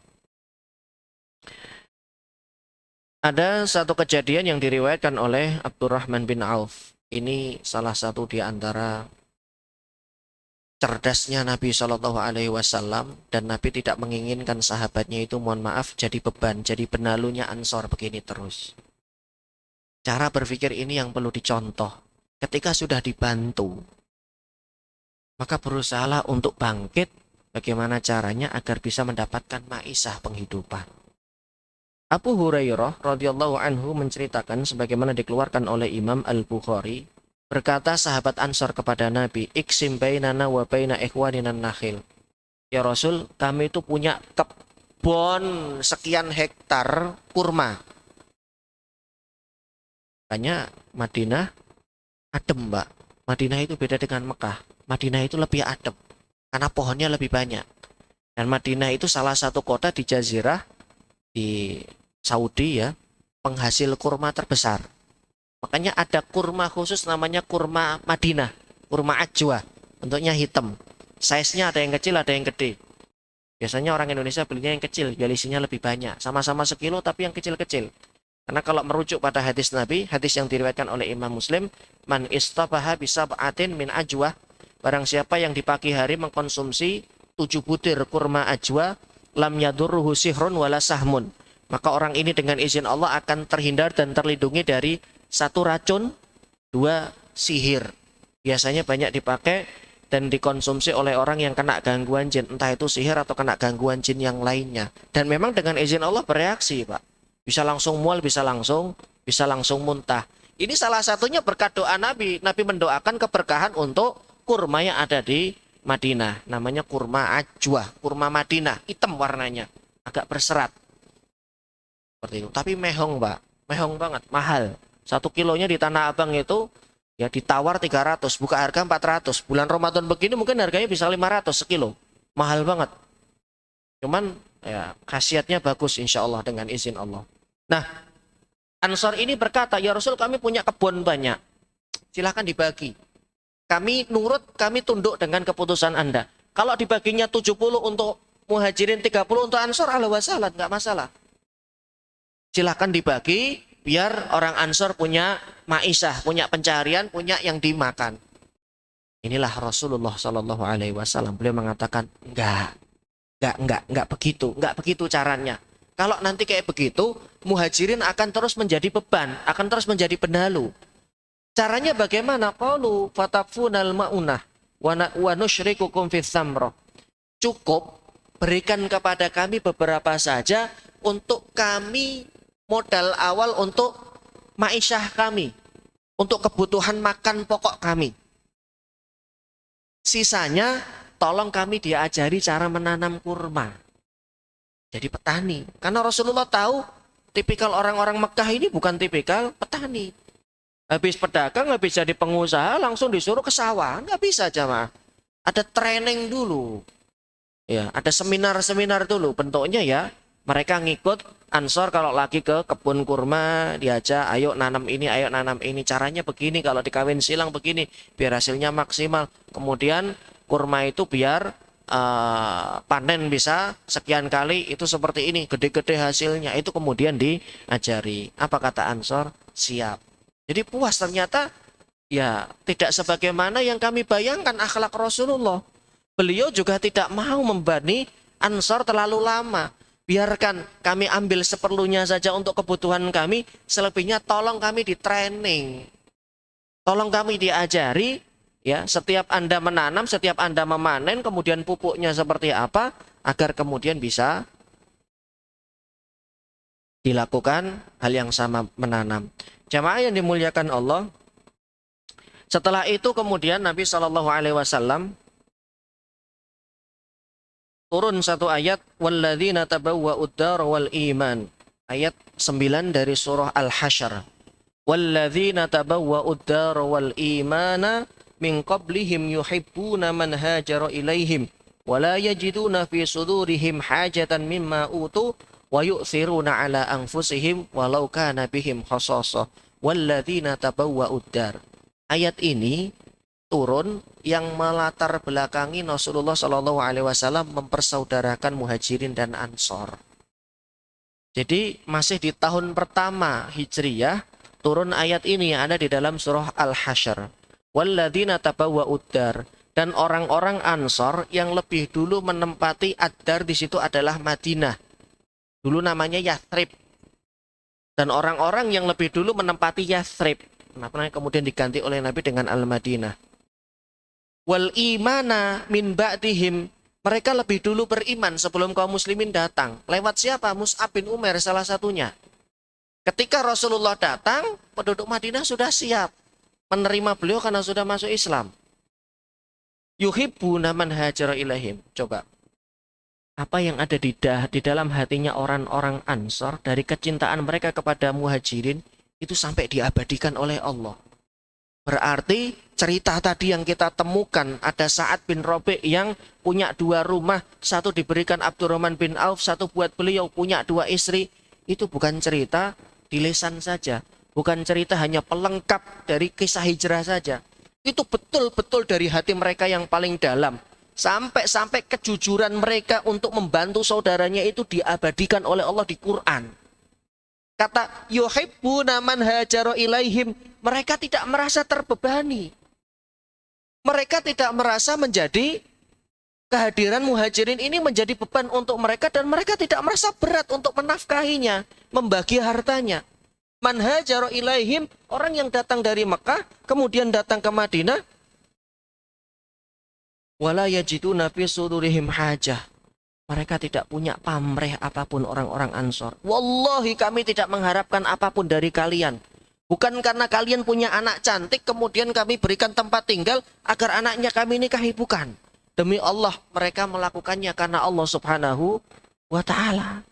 ada satu kejadian yang diriwayatkan oleh Abdurrahman bin Auf. Ini salah satu di antara cerdasnya Nabi Shallallahu Alaihi Wasallam, dan Nabi tidak menginginkan sahabatnya itu, mohon maaf, jadi beban, jadi benalunya Ansor begini terus. Cara berpikir ini yang perlu dicontoh. Ketika sudah dibantu, maka berusahalah untuk bangkit. Bagaimana caranya agar bisa mendapatkan maisah penghidupan. Abu Hurairah radhiyallahu anhu menceritakan sebagaimana dikeluarkan oleh Imam Al-Bukhari, berkata sahabat Ansor kepada Nabi, "Iksim bainana wa baina ikhwanina nakhil." Ya Rasul, kami itu punya kebun sekian hektar kurma. Makanya Madinah adem, Mbak. Madinah itu beda dengan Mekah. Madinah itu lebih adem karena pohonnya lebih banyak. Dan Madinah itu salah satu kota di Jazirah di Saudi, ya, penghasil kurma terbesar. Makanya ada kurma khusus namanya kurma Madinah, kurma ajwa, bentuknya hitam. Size-nya ada yang kecil, ada yang gede. Biasanya orang Indonesia belinya yang kecil, biar isinya lebih banyak. Sama-sama sekilo tapi yang kecil-kecil. Karena kalau merujuk pada hadis Nabi, hadis yang diriwayatkan oleh Imam Muslim, man istabaha bisab'atin min ajwa, barang siapa yang di pagi hari mengkonsumsi 7 butir kurma ajwa, lam yadurruhu sihrun wala sahmun, maka orang ini dengan izin Allah akan terhindar dan terlindungi dari 1 racun, 2 sihir. Biasanya banyak dipakai dan dikonsumsi oleh orang yang kena gangguan jin, entah itu sihir atau kena gangguan jin yang lainnya. Dan memang dengan izin Allah bereaksi, Pak. Bisa langsung mual, bisa langsung muntah. Ini salah satunya berkat doa Nabi. Nabi mendoakan keberkahan untuk kurma yang ada di Madinah. Namanya kurma ajwa, kurma Madinah, hitam warnanya, agak berserat. Seperti itu. Tapi mehong, Pak. Mehong banget, mahal. 1 kilonya di Tanah Abang itu ya ditawar 300, buka harga 400. Bulan Ramadan begini mungkin harganya bisa 500 sekilo. Mahal banget. Cuman ya khasiatnya bagus insya Allah dengan izin Allah. Nah, Ansor ini berkata, ya Rasul, kami punya kebun banyak. Silahkan dibagi. Kami nurut, kami tunduk dengan keputusan Anda. Kalau dibaginya 70 untuk Muhajirin, 30 untuk Ansor, ahlan wa sahlan, nggak masalah. Silahkan dibagi, biar orang Ansor punya maisah, punya pencarian, punya yang dimakan. Inilah Rasulullah Shallallahu Alaihi Wasallam. Beliau mengatakan, enggak begitu caranya. Kalau nanti kayak begitu, Muhajirin akan terus menjadi beban, akan terus menjadi penalu. Caranya bagaimana? Qalu fataffunal maunah wa nusyrikukum fis samrah. Cukup berikan kepada kami beberapa saja untuk kami modal awal untuk ma'isyah kami, untuk kebutuhan makan pokok kami. Sisanya tolong kami diajari cara menanam kurma. Jadi petani. Karena Rasulullah tahu tipikal orang-orang Mekah ini bukan tipikal petani. Habis pedagang, habis jadi pengusaha, langsung disuruh ke sawah. Nggak bisa, jamaah. Ada training dulu. Ya, ada seminar-seminar dulu. Bentuknya ya, mereka ngikut Ansor kalau lagi ke kebun kurma, diajak, ayo nanam ini, ayo nanam ini. Caranya begini, kalau dikawin silang begini, biar hasilnya maksimal. Kemudian kurma itu biar panen bisa sekian kali, itu seperti ini, gede-gede hasilnya. Itu kemudian diajari. Apa kata Ansor? Siap. Jadi puas, ternyata ya tidak sebagaimana yang kami bayangkan akhlak Rasulullah. Beliau juga tidak mau membebani Ansor terlalu lama. Biarkan kami ambil seperlunya saja untuk kebutuhan kami, selebihnya tolong kami di training. Tolong kami diajari. Ya, setiap Anda menanam, setiap Anda memanen, kemudian pupuknya seperti apa, agar kemudian bisa dilakukan hal yang sama menanam. Jamaah yang dimuliakan Allah, setelah itu kemudian Nabi Shallallahu Alaihi Wasallam turun satu ayat, walladzina tabawwa'ud dar wal iman. Ayat 9 dari surah Al-Hasyr. Walladzina tabawwa'ud dar wal imana min qablihim yuhibbuna man hajara ilaihim wa la yajiduna fi sudurihim hajatan mimma utu wa yu'thiruna ala anfusihim walau kana bihim khasasah. Walladzina tabawwa'ud dar. Ayat ini turun yang melatar belakangi Rasulullah Shallallahu Alaihi Wasallam mempersaudarakan Muhajirin dan Ansor. Jadi masih di tahun pertama Hijriyah turun ayat ini yang ada di dalam surah Al-Hasyr. Walladzina tabawwa'ud dar, dan orang-orang Ansor yang lebih dulu menempati ad-dar di situ adalah Madinah. Dulu namanya Yathrib. Dan orang-orang yang lebih dulu menempati Yathrib, kemudian diganti oleh Nabi dengan Al-Madinah. Wal imana min ba'dihim, mereka lebih dulu beriman sebelum kaum muslimin datang. Lewat siapa? Mus'ab bin Umair salah satunya. Ketika Rasulullah datang, penduduk Madinah sudah siap menerima beliau karena sudah masuk Islam. Yuhibbuna man hajara ilaihim. Coba, apa yang ada di dalam hatinya orang-orang Ansor dari kecintaan mereka kepada Muhajirin itu sampai diabadikan oleh Allah. Berarti cerita tadi yang kita temukan, ada Sa'ad bin Rabi' yang punya 2 rumah, satu diberikan Abdurrahman bin Auf, satu buat beliau, punya 2 istri. Itu bukan cerita di lisan saja, bukan cerita hanya pelengkap dari kisah hijrah saja. Itu betul-betul dari hati mereka yang paling dalam. Sampai-sampai kejujuran mereka untuk membantu saudaranya itu diabadikan oleh Allah di Quran. Kata yuhibbuna man hajara ilaihim, mereka tidak merasa terbebani. Mereka tidak merasa menjadi kehadiran Muhajirin ini menjadi beban untuk mereka, dan mereka tidak merasa berat untuk menafkahinya, membagi hartanya. Man hajara ilaihim, orang yang datang dari Mekah kemudian datang ke Madinah, wala yajiduna fi sudurihim hajah. Mereka tidak punya pamrih apapun orang-orang Ansor. Wallahi kami tidak mengharapkan apapun dari kalian. Bukan karena kalian punya anak cantik kemudian kami berikan tempat tinggal agar anaknya kami nikahi, bukan. Demi Allah mereka melakukannya karena Allah Subhanahu wa ta'ala.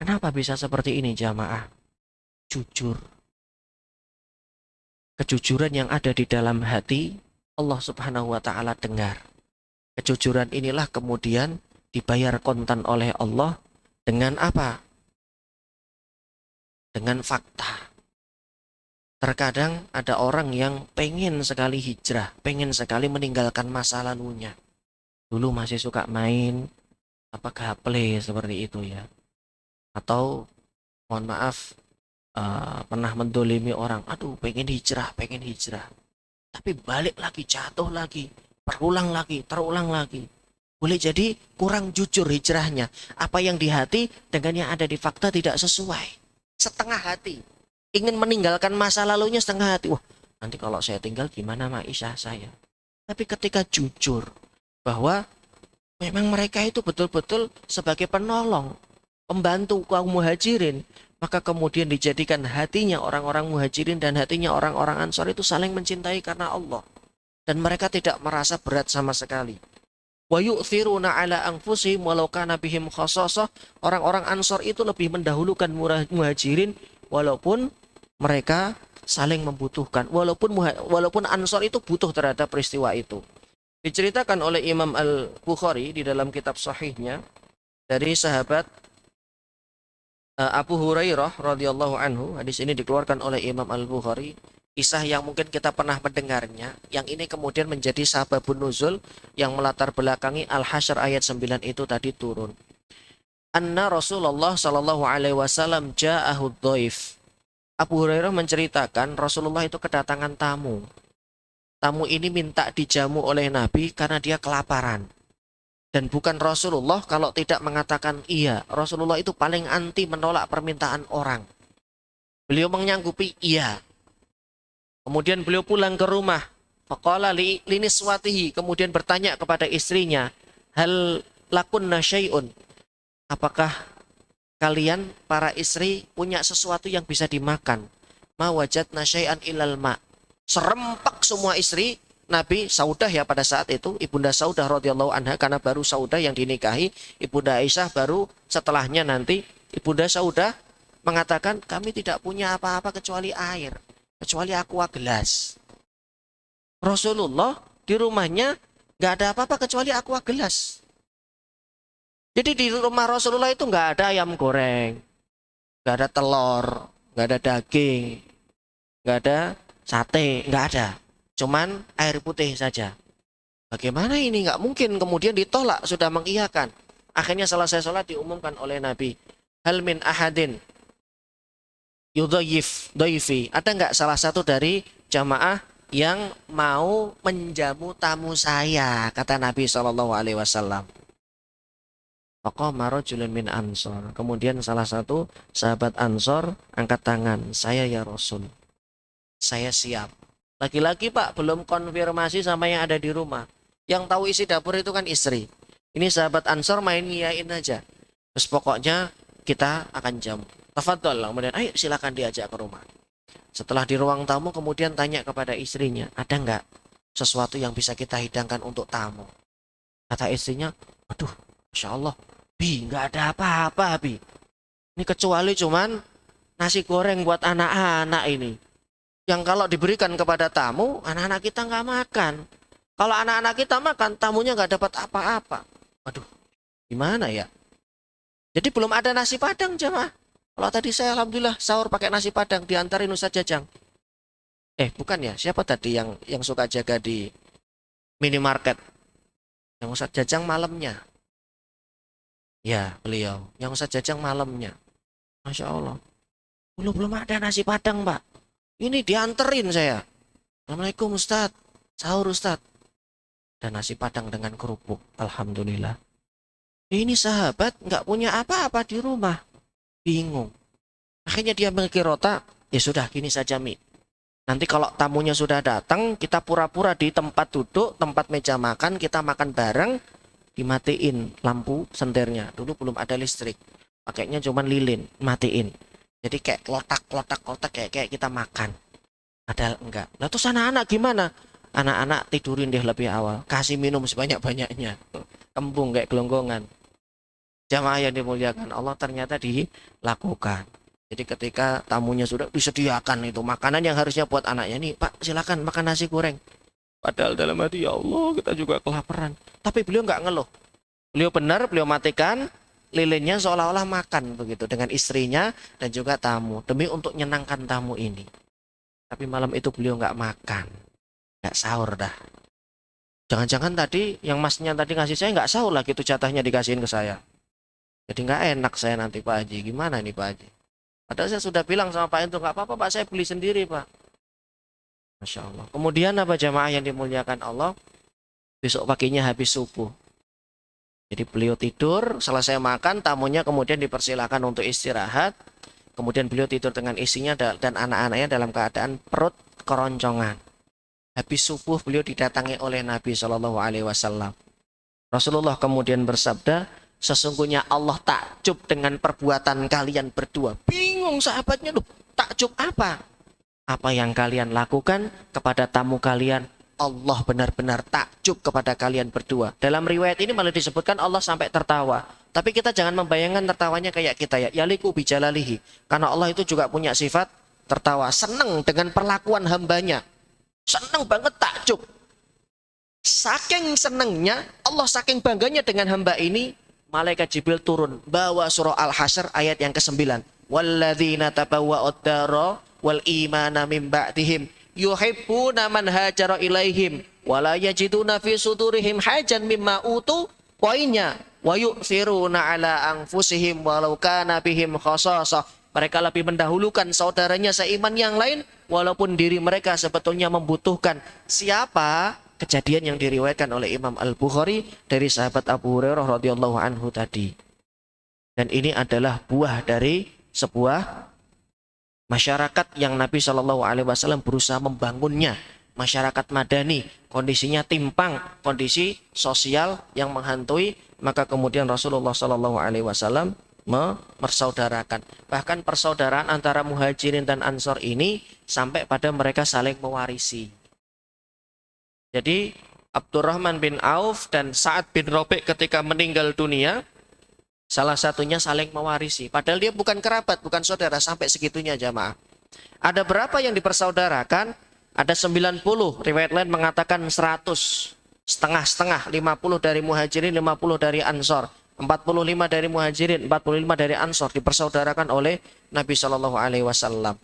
Kenapa bisa seperti ini jamaah? Jujur. Kejujuran yang ada di dalam hati Allah Subhanahu wa ta'ala dengar. Kejujuran inilah kemudian dibayar kontan oleh Allah dengan apa? Dengan fakta. Terkadang ada orang yang pengen sekali hijrah, pengen sekali meninggalkan masa lalunya. Dulu masih suka main gaple seperti itu ya. Atau mohon maaf pernah mendolimi orang, aduh pengen hijrah. Tapi balik lagi, jatuh lagi, terulang lagi. Boleh jadi kurang jujur hijrahnya. Apa yang di hati dengan yang ada di fakta tidak sesuai. Setengah hati. Ingin meninggalkan masa lalunya setengah hati. Wah, nanti kalau saya tinggal gimana maisha saya. Tapi ketika jujur bahwa memang mereka itu betul-betul sebagai penolong, pembantu kaum Muhajirin, maka kemudian dijadikan hatinya orang-orang Muhajirin dan hatinya orang-orang Ansor itu saling mencintai karena Allah. Dan mereka tidak merasa berat sama sekali. Wa yu'thiruna ala anfusihim walau kana bihim khasasah. Orang-orang Ansor itu lebih mendahulukan Muhajirin walaupun mereka saling membutuhkan. Walaupun Ansor itu butuh terhadap peristiwa itu. Diceritakan oleh Imam Al-Bukhari di dalam kitab sahihnya dari sahabat Abu Hurairah radhiyallahu anhu. Hadis ini dikeluarkan oleh Imam Al-Bukhari. Kisah yang mungkin kita pernah mendengarnya, yang ini kemudian menjadi sababun nuzul yang melatar belakangi Al-Hasyr ayat 9 itu tadi turun. Anna Rasulullah sallallahu alaihi wasallam ja'ahu dhaif. Abu Hurairah menceritakan Rasulullah itu kedatangan tamu. Tamu ini minta dijamu oleh Nabi karena dia kelaparan. Dan bukan Rasulullah kalau tidak mengatakan iya. Rasulullah itu paling anti menolak permintaan orang. Beliau menyanggupi iya. Kemudian beliau pulang ke rumah. Faqala liniswatihi, kemudian bertanya kepada istrinya, hal lakunna syai'un, apakah kalian para istri punya sesuatu yang bisa dimakan? Ma wajadna syai'an ilal ma. Serempak semua istri Nabi Saudah ya pada saat itu, Ibunda Saudah radhiyallahu anha, karena baru Saudah yang dinikahi, Ibunda Aisyah baru setelahnya nanti. Ibunda Saudah mengatakan, kami tidak punya apa-apa kecuali air, kecuali aqua gelas. Rasulullah di rumahnya nggak ada apa-apa kecuali aqua gelas. Jadi di rumah Rasulullah itu nggak ada ayam goreng, nggak ada telur, nggak ada daging, nggak ada sate, nggak ada. Cuman air putih saja. Bagaimana ini? Nggak mungkin. Kemudian ditolak, sudah mengiyakan. Akhirnya selesai sholat diumumkan oleh Nabi. Hal min ahadin yudhayif dhaifi. Ada nggak salah satu dari jamaah yang mau menjamu tamu saya? Kata Nabi SAW. Faqama rajulun min ansor. Kemudian salah satu sahabat Ansor angkat tangan. Saya ya Rasul. Saya siap. Lagi-lagi Pak, belum konfirmasi sama yang ada di rumah. Yang tahu isi dapur itu kan istri. Ini sahabat Ansor main ngiyain aja. Terus pokoknya kita akan jamu. Tafadhol, kemudian ayo silakan diajak ke rumah. Setelah di ruang tamu kemudian tanya kepada istrinya, ada nggak sesuatu yang bisa kita hidangkan untuk tamu? Kata istrinya, aduh, Masya Allah, Bi, nggak ada apa-apa, Bi. Ini kecuali cuman nasi goreng buat anak-anak ini. Yang kalau diberikan kepada tamu, anak-anak kita nggak makan. Kalau anak-anak kita makan, tamunya nggak dapat apa-apa. Waduh, gimana ya? Jadi belum ada nasi padang, jemaah. Kalau tadi saya alhamdulillah sahur pakai nasi padang, diantarin Ustaz Jajang. Bukan ya, siapa tadi yang suka jaga di minimarket? Yang Ustaz Jajang malamnya. Ya, beliau. Yang Ustaz Jajang malamnya. Masya Allah. Belum ada nasi padang, Pak. Ini dianterin saya. Assalamualaikum Ustadz. Sahur Ustadz. Dan nasi padang dengan kerupuk. Alhamdulillah. Ini sahabat nggak punya apa-apa di rumah. Bingung. Akhirnya dia mikir otak. Ya sudah gini saja Mi. Nanti kalau tamunya sudah datang, kita pura-pura di tempat duduk, tempat meja makan, kita makan bareng. Dimatiin lampu senternya. Dulu belum ada listrik. Pakainya cuma lilin. Matiin. Jadi kayak klotak kayak kita makan. Padahal enggak. Lah terus anak-anak gimana? Anak-anak tidurin deh lebih awal. Kasih minum sebanyak-banyaknya. Kembung kayak gelonggongan. Jamaah yang dimuliakan Allah ternyata dilakukan. Jadi ketika tamunya sudah disediakan itu makanan yang harusnya buat anaknya. Nih Pak silakan makan nasi goreng. Padahal dalam hati ya Allah kita juga kelaparan. Tapi beliau enggak ngeluh. Beliau benar, beliau matikan. Lilinnya seolah-olah makan begitu dengan istrinya dan juga tamu demi untuk menyenangkan tamu ini. Tapi malam itu beliau nggak makan, nggak sahur dah. Jangan-jangan tadi yang masnya tadi ngasih saya nggak sahur lagi itu jatahnya dikasihin ke saya. Jadi nggak enak saya nanti Pak Haji. Gimana nih Pak Haji? Padahal saya sudah bilang sama Pak Ento nggak apa-apa Pak, saya beli sendiri Pak. Masya Allah. Kemudian apa jamaah yang dimuliakan Allah? Besok paginya habis subuh. Jadi beliau tidur, selesai makan, tamunya kemudian dipersilakan untuk istirahat. Kemudian beliau tidur dengan istrinya dan anak-anaknya dalam keadaan perut keroncongan. Habis subuh beliau didatangi oleh Nabi SAW. Rasulullah kemudian bersabda, sesungguhnya Allah takjub dengan perbuatan kalian berdua. Bingung sahabatnya, loh, takjub apa? Apa yang kalian lakukan kepada tamu kalian? Allah benar-benar takjub kepada kalian berdua. Dalam riwayat ini malah disebutkan Allah sampai tertawa. Tapi kita jangan membayangkan tertawanya kayak kita ya. Yaliku bijalalihi. Karena Allah itu juga punya sifat tertawa. Senang dengan perlakuan hambanya. Senang banget takjub. Saking senangnya, Allah saking bangganya dengan hamba ini, malaikat Jibril turun. Bawa surah Al-Hasyr ayat yang ke-9. Walladzina tabawwa'ud dara wal imana min ba'dihim yuhibbuna man hajara ilaihim wala yajiduna fi sudurihim hajan mimma utu. Poinnya wa yu'thiruna ala anfusihim walau kana bihim khasasah. Mereka lebih mendahulukan saudaranya seiman yang lain walaupun diri mereka sebetulnya membutuhkan. Siapa? Kejadian yang diriwayatkan oleh Imam Al-Bukhari dari sahabat Abu Hurairah radhiyallahu anhu tadi. Dan ini adalah buah dari sebuah masyarakat yang Nabi SAW berusaha membangunnya. Masyarakat madani, kondisinya timpang, kondisi sosial yang menghantui, maka kemudian Rasulullah SAW mempersaudarakan. Bahkan persaudaraan antara muhajirin dan ansor ini sampai pada mereka saling mewarisi. Jadi Abdurrahman bin Auf dan Sa'ad bin Rabi' ketika meninggal dunia, salah satunya saling mewarisi. Padahal dia bukan kerabat, bukan saudara, sampai segitunya jamaah. Ada berapa yang dipersaudarakan? Ada 90, riwayat lain mengatakan 100. Setengah-setengah, 50 dari Muhajirin, 50 dari Ansor. 45 dari Muhajirin, 45 dari Ansor dipersaudarakan oleh Nabi Shallallahu Alaihi Wasallam.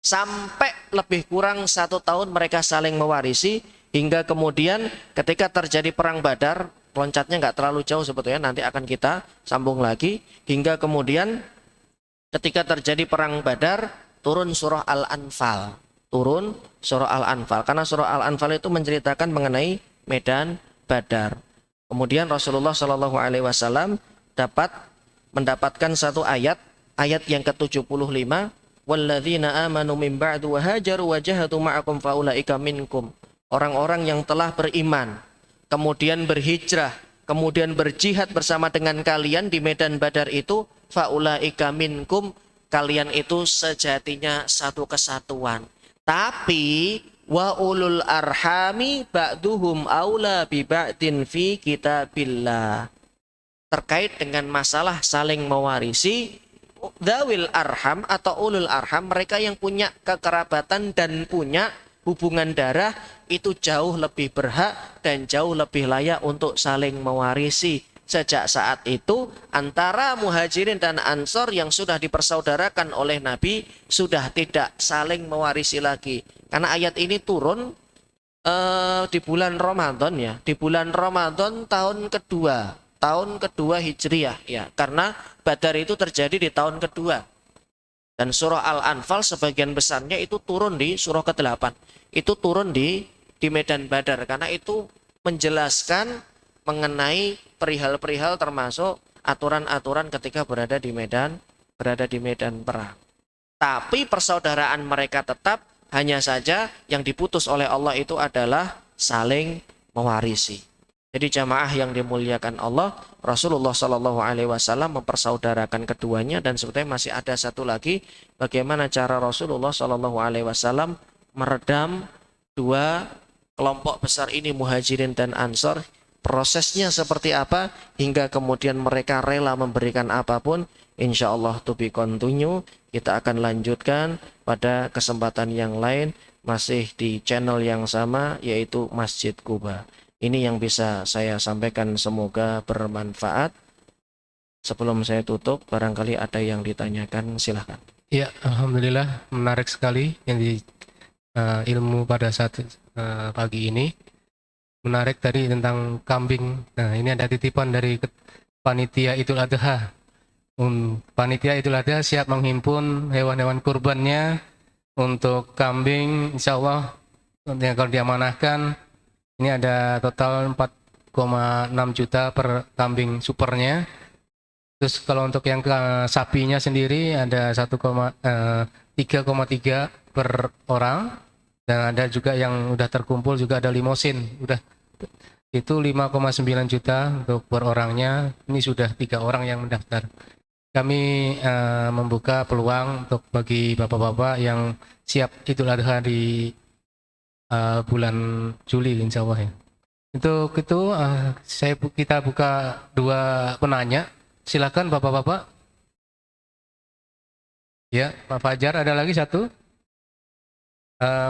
Sampai lebih kurang 1 tahun mereka saling mewarisi, hingga kemudian ketika terjadi perang Badar, loncatnya nggak terlalu jauh sebetulnya, nanti akan kita sambung lagi. Hingga kemudian ketika terjadi perang Badar, turun surah Al-Anfal. Turun surah Al-Anfal, karena surah Al-Anfal itu menceritakan mengenai medan Badar. Kemudian Rasulullah Shallallahu Alaihi Wasallam mendapatkan satu ayat yang ke-75, walladzina amanu min ba'du wa hajaru wa jahadu ma'akum faulaika minkum. Orang-orang yang telah beriman, kemudian berhijrah, kemudian berjihad bersama dengan kalian di medan Badar itu, faulaika minkum, kalian itu sejatinya satu kesatuan. Tapi wa ulul arhami ba'duhum aula bi ba'din fi kitabillah. Terkait dengan masalah saling mewarisi, dzawil arham atau ulul arham, mereka yang punya kekerabatan dan punya hubungan darah, itu jauh lebih berhak dan jauh lebih layak untuk saling mewarisi. Sejak saat itu antara Muhajirin dan Ansor yang sudah dipersaudarakan oleh Nabi sudah tidak saling mewarisi lagi. Karena ayat ini turun di bulan Ramadan ya, di bulan Ramadan tahun kedua Hijriah ya, karena Badar itu terjadi di tahun kedua. Dan surah Al-Anfal sebagian besarnya itu turun di surah ke-8. Itu turun di medan Badar, karena itu menjelaskan mengenai perihal-perihal termasuk aturan-aturan ketika berada di medan perang. Tapi persaudaraan mereka tetap, hanya saja yang diputus oleh Allah itu adalah saling mewarisi. Jadi jamaah yang dimuliakan Allah, Rasulullah Shallallahu Alaihi Wasallam mempersaudarakan keduanya. Dan sebetulnya masih ada satu lagi, bagaimana cara Rasulullah Shallallahu Alaihi Wasallam meredam dua kelompok besar ini, Muhajirin dan Ansor. Prosesnya seperti apa hingga kemudian mereka rela memberikan apapun, insya Allah to be continue. Kita akan lanjutkan pada kesempatan yang lain, masih di channel yang sama, yaitu Masjid Quba. Ini yang bisa saya sampaikan, semoga bermanfaat. Sebelum saya tutup, barangkali ada yang ditanyakan, silahkan. Ya, alhamdulillah menarik sekali yang di ilmu pada saat pagi ini. Menarik tadi tentang kambing. Nah, ini ada titipan dari panitia Idul Adha. Panitia Idul Adha siap menghimpun hewan-hewan kurbannya untuk kambing, insya Allah kalau diamanahkan. Ini ada total 4,6 juta per kambing supernya. Terus kalau untuk yang sapinya sendiri ada 3,3 per orang. Dan ada juga yang udah terkumpul, juga ada limosin. Itu 5,9 juta untuk per orangnya. Ini sudah 3 orang yang mendaftar. Kami membuka peluang untuk bagi bapak-bapak yang siap Idul Adha di bulan Juli, insya Allah ya. Untuk itu kita buka 2 penanya. Silakan bapak-bapak. Ya, Pak Fajar, ada lagi satu.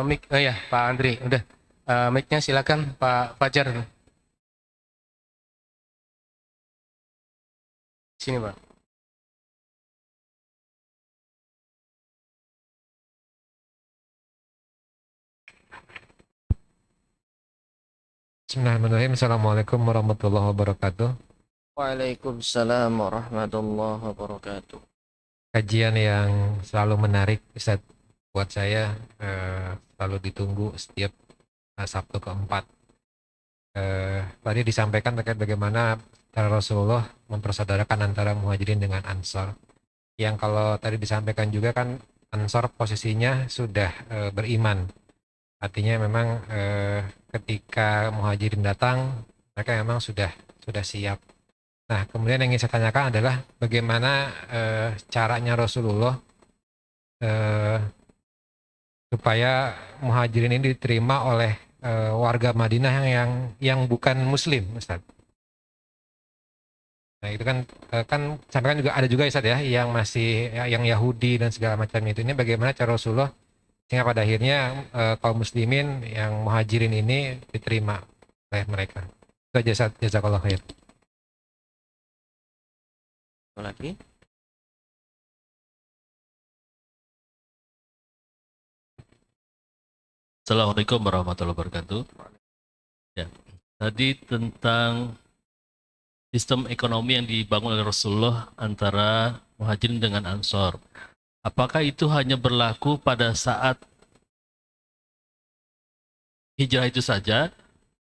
Mic, ya Pak Andri, udah. Mic-nya silakan Pak Fajar. Sini Pak. Bismillahirrahmanirrahim. Assalamualaikum warahmatullahi wabarakatuh. Waalaikumsalam warahmatullahi wabarakatuh. Kajian yang selalu menarik, Ustaz, buat saya, selalu ditunggu setiap Sabtu keempat. Tadi disampaikan terkait bagaimana cara Rasulullah mempersaudarakan antara Muhajirin dengan Ansor. Yang kalau tadi disampaikan juga kan Ansor posisinya sudah beriman. Artinya memang ketika Muhajirin datang, mereka memang sudah siap. Nah, kemudian yang ingin saya tanyakan adalah bagaimana caranya Rasulullah supaya Muhajirin ini diterima oleh warga Madinah yang bukan Muslim, Ustaz. Nah itu kan sampai kan juga ada juga Ustaz ya yang masih yang Yahudi dan segala macam itu. Ini bagaimana cara Rasulullah sehingga pada akhirnya kaum muslimin yang muhajirin ini diterima oleh mereka. Itu aja Ustaz, jazakallah khair. Lagi. Assalamualaikum warahmatullahi wabarakatuh. Ya, tadi tentang sistem ekonomi yang dibangun oleh Rasulullah antara Muhajirin dengan Ansor. Apakah itu hanya berlaku pada saat hijrah itu saja,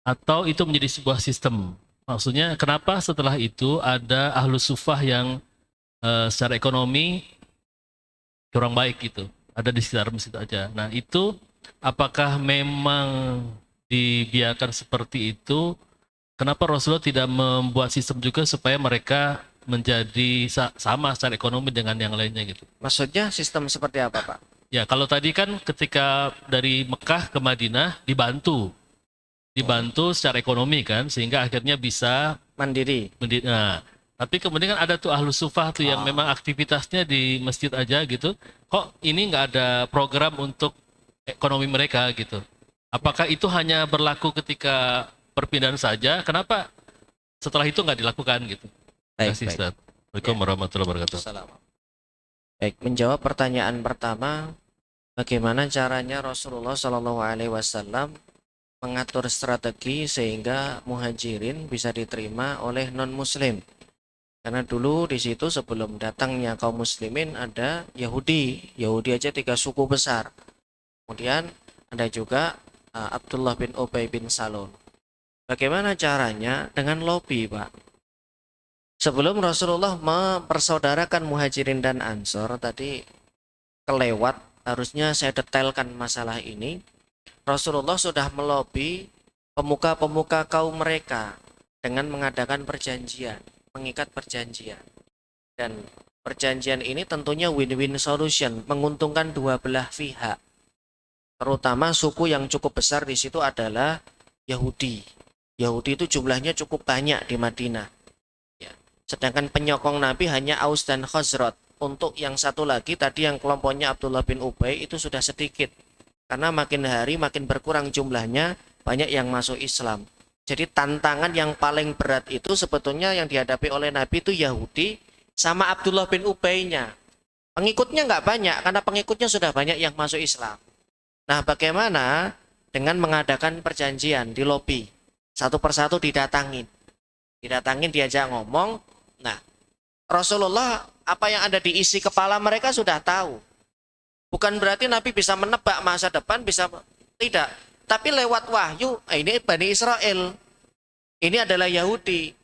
atau itu menjadi sebuah sistem? Maksudnya, kenapa setelah itu ada Ahlus Sufah yang secara ekonomi kurang baik gitu, ada di sekitar masjid aja. Nah itu apakah memang dibiarkan seperti itu? Kenapa Rasulullah tidak membuat sistem juga supaya mereka menjadi sama secara ekonomi dengan yang lainnya gitu? Maksudnya sistem seperti apa, Pak? Ya, kalau tadi kan ketika dari Mekah ke Madinah dibantu secara ekonomi kan, sehingga akhirnya bisa Mandiri. Nah, tapi kemudian kan ada tuh Ahlus Sufah tuh yang memang aktivitasnya di masjid aja gitu. Kok ini nggak ada program untuk ekonomi mereka gitu? Apakah itu hanya berlaku ketika perpindahan saja? Kenapa setelah itu nggak dilakukan gitu? Terima kasih, Ustaz. Assalamualaikum warahmatullahi wabarakatuh. Baik, menjawab pertanyaan pertama, bagaimana caranya Rasulullah SAW mengatur strategi sehingga muhajirin bisa diterima oleh non-muslim? Karena dulu di situ sebelum datangnya kaum muslimin ada Yahudi aja 3 suku besar. Kemudian ada juga Abdullah bin Ubay bin Salul. Bagaimana caranya? Dengan lobby, Pak. Sebelum Rasulullah mempersaudarakan muhajirin dan ansor, tadi kelewat, harusnya saya detailkan masalah ini. Rasulullah sudah melobi pemuka-pemuka kaum mereka dengan mengadakan perjanjian, mengikat perjanjian. Dan perjanjian ini tentunya win-win solution, menguntungkan dua belah pihak. Terutama suku yang cukup besar di situ adalah Yahudi. Yahudi itu jumlahnya cukup banyak di Madinah. Ya. Sedangkan penyokong Nabi hanya Aus dan Khazraj. Untuk yang satu lagi tadi yang kelompoknya Abdullah bin Ubay itu sudah sedikit. Karena makin hari makin berkurang jumlahnya, banyak yang masuk Islam. Jadi tantangan yang paling berat itu sebetulnya yang dihadapi oleh Nabi itu Yahudi sama Abdullah bin Ubay-nya. Pengikutnya nggak banyak karena pengikutnya sudah banyak yang masuk Islam. Nah, bagaimana dengan mengadakan perjanjian di lobi? Satu persatu didatangin. Didatangin, diajak ngomong. Nah, Rasulullah apa yang ada di isi kepala mereka sudah tahu. Bukan berarti Nabi bisa menebak masa depan, bisa tidak. Tapi lewat wahyu, ini Bani Israel. Ini adalah Yahudi.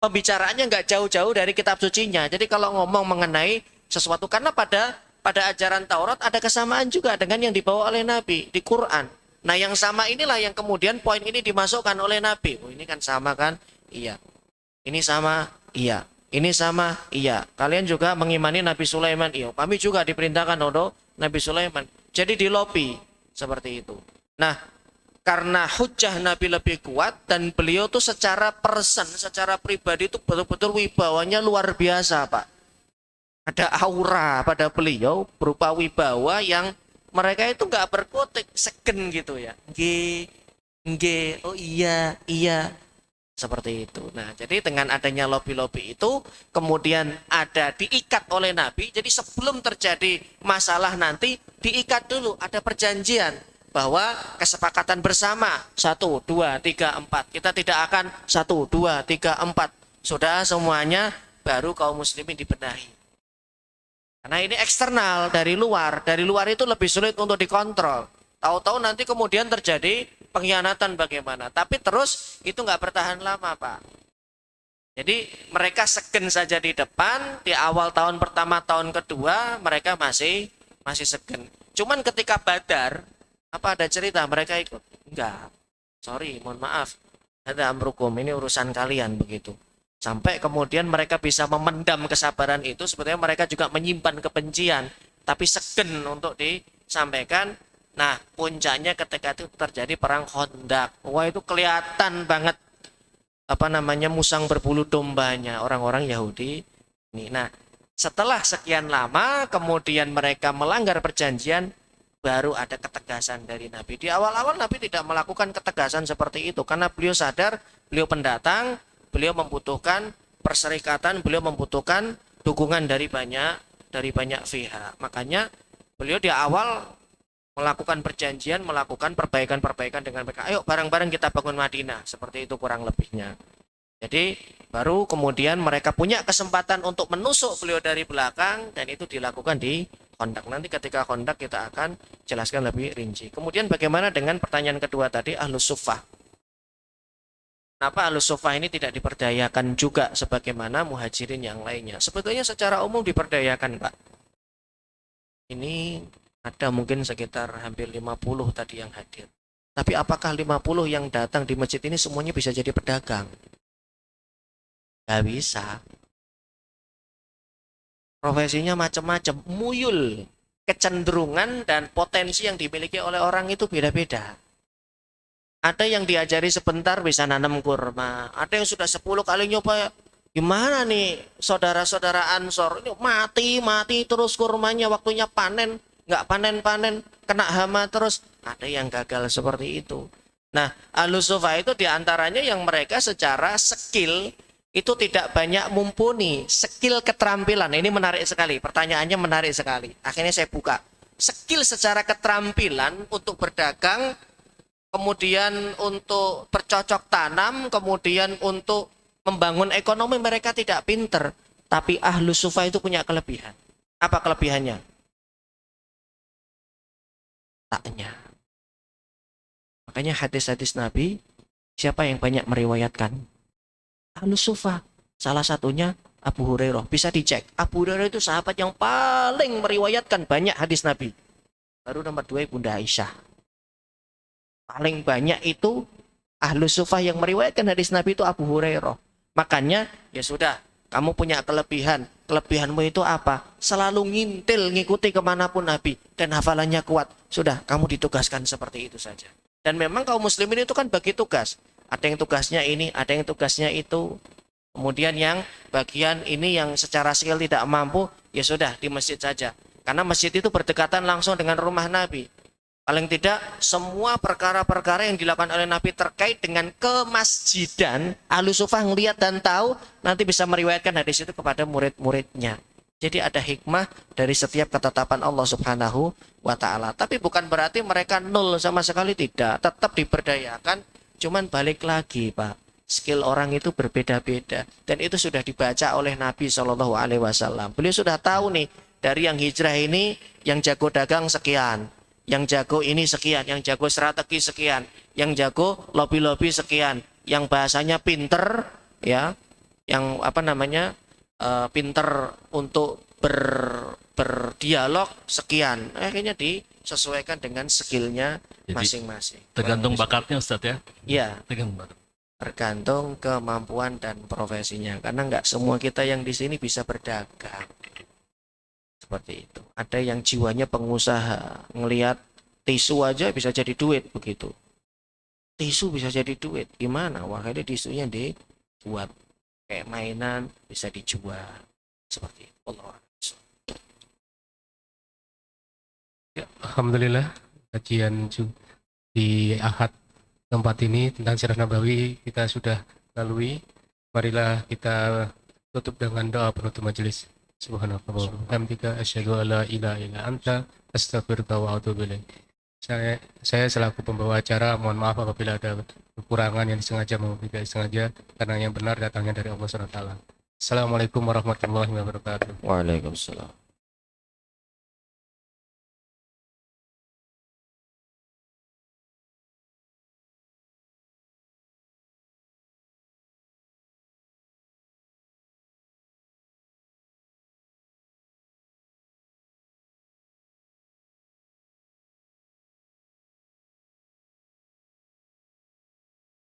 Pembicaraannya nggak jauh-jauh dari kitab sucinya. Jadi kalau ngomong mengenai sesuatu, karena pada ajaran Taurat ada kesamaan juga dengan yang dibawa oleh Nabi di Quran. Nah yang sama inilah yang kemudian poin ini dimasukkan oleh Nabi. Oh ini kan sama kan? Iya. Ini sama? Iya. Ini sama? Iya. Kalian juga mengimani Nabi Sulaiman? Iya. Kami juga diperintahkan untuk Nabi Sulaiman. Jadi di lobby seperti itu. Nah, karena hujah Nabi lebih kuat dan beliau tuh secara person, secara pribadi itu betul-betul wibawanya luar biasa, Pak. Ada aura pada beliau berupa wibawa yang mereka itu nggak berkutik, segen gitu ya. Nge, oh iya, iya. Seperti itu. Nah, jadi dengan adanya lobby-lobby itu kemudian ada diikat oleh Nabi. Jadi sebelum terjadi masalah nanti diikat dulu, ada perjanjian bahwa kesepakatan bersama 1, 2, 3, 4. Kita tidak akan 1, 2, 3, 4. Sudah semuanya baru kaum muslimin dibenahi. Karena ini eksternal dari luar itu lebih sulit untuk dikontrol. Tahu-tahu nanti kemudian terjadi pengkhianatan bagaimana. Tapi terus itu nggak bertahan lama, Pak. Jadi mereka segen saja di depan, di awal tahun pertama, tahun kedua mereka masih segen. Cuman ketika Badar, apa ada cerita mereka ikut? Enggak. Sorry, mohon maaf. Ada amrukum, ini urusan kalian begitu. Sampai kemudian mereka bisa memendam kesabaran itu, sebetulnya mereka juga menyimpan kebencian, tapi segen untuk disampaikan. Nah, puncaknya ketika itu terjadi perang Khandaq. Wah, itu kelihatan banget apa namanya musang berbulu dombanya orang-orang Yahudi. Nah, setelah sekian lama kemudian mereka melanggar perjanjian, baru ada ketegasan dari Nabi. Di awal-awal Nabi tidak melakukan ketegasan seperti itu karena beliau sadar, beliau pendatang, beliau membutuhkan perserikatan, beliau membutuhkan dukungan dari banyak pihak. Makanya beliau di awal melakukan perjanjian, melakukan perbaikan-perbaikan dengan mereka. Ayo bareng-bareng kita bangun Madinah. Seperti itu kurang lebihnya. Jadi baru kemudian mereka punya kesempatan untuk menusuk beliau dari belakang dan itu dilakukan di Khandaq. Nanti ketika Khandaq kita akan jelaskan lebih rinci. Kemudian bagaimana dengan pertanyaan kedua tadi, Ahlus Suffah? Kenapa Ahlus Suffah ini tidak diperdayakan juga sebagaimana muhajirin yang lainnya? Sebetulnya secara umum diperdayakan, Pak. Ini ada mungkin sekitar hampir 50 tadi yang hadir. Tapi apakah 50 yang datang di masjid ini semuanya bisa jadi pedagang? Gak bisa. Profesinya macam-macam, muyul. Kecenderungan dan potensi yang dimiliki oleh orang itu beda-beda. Ada yang diajari sebentar bisa nanam kurma. Ada yang sudah 10 kali nyoba. Gimana nih saudara-saudara Ansor? Ini mati terus kurmanya, waktunya panen. Nggak panen-panen, kena hama terus. Ada yang gagal seperti itu. Nah, Ahlus Suffah itu diantaranya yang mereka secara skill itu tidak banyak mumpuni. Skill keterampilan, ini menarik sekali. Pertanyaannya menarik sekali. Akhirnya saya buka. Skill secara keterampilan untuk berdagang, kemudian untuk bercocok tanam, kemudian untuk membangun ekonomi mereka tidak pinter. Tapi Ahlus Suffah itu punya kelebihan. Apa kelebihannya? Taknya. Makanya hadis-hadis Nabi, siapa yang banyak meriwayatkan? Ahlus Suffah. Salah satunya Abu Hurairah. Bisa dicek. Abu Hurairah itu sahabat yang paling meriwayatkan banyak hadis Nabi. Baru nomor 2 Bunda Aisyah. Paling banyak itu Ahlus Suffah yang meriwayatkan hadis Nabi itu Abu Hurairah. Makanya ya sudah, kamu punya kelebihan. Kelebihanmu itu apa? Selalu ngintil, ngikuti kemanapun Nabi. Dan hafalannya kuat. Sudah, kamu ditugaskan seperti itu saja. Dan memang kaum muslimin itu kan bagi tugas. Ada yang tugasnya ini, ada yang tugasnya itu. Kemudian yang bagian ini yang secara skill tidak mampu, ya sudah di masjid saja. Karena masjid itu berdekatan langsung dengan rumah Nabi. Paling tidak semua perkara-perkara yang dilakukan oleh Nabi terkait dengan kemasjidan, Ahlus Suffah ngelihat dan tahu, nanti bisa meriwayatkan hadis itu kepada murid-muridnya. Jadi ada hikmah dari setiap ketetapan Allah Subhanahu wa Ta'ala. Tapi bukan berarti mereka nol sama sekali, tidak. Tetap diberdayakan, cuman balik lagi, Pak. Skill orang itu berbeda-beda. Dan itu sudah dibaca oleh Nabi SAW. Beliau sudah tahu nih, dari yang hijrah ini, yang jago dagang sekian. Yang jago ini sekian, yang jago strategi sekian, yang jago lobby-lobby sekian, yang bahasanya pinter, ya, yang apa namanya pinter untuk berdialog sekian. Akhirnya disesuaikan dengan skillnya masing-masing. Tergantung bakatnya Ustadz ya? Iya. Tergantung kemampuan dan profesinya. Karena nggak semua kita yang di sini bisa berdagang. Seperti itu. Ada yang jiwanya pengusaha, ngelihat tisu aja bisa jadi duit begitu. Tisu bisa jadi duit, gimana? Wah, ini tisunya dibuat kayak mainan, bisa dijual. Seperti itu. Allah. Ya, alhamdulillah kajian di Ahad tempat ini tentang Sirah Nabawi kita sudah lalui. Marilah kita tutup dengan doa penutup majelis. Subhanallah wa bihamdika asyhadu an la ilaha illa anta astaghfiruka wa atubu ilaik. Saya selaku pembawa acara mohon maaf apabila ada kekurangan yang disengaja maupun tidak disengaja, karena yang benar datangnya dari Allah SWT. Assalamualaikum warahmatullahi wabarakatuh. Waalaikumsalam.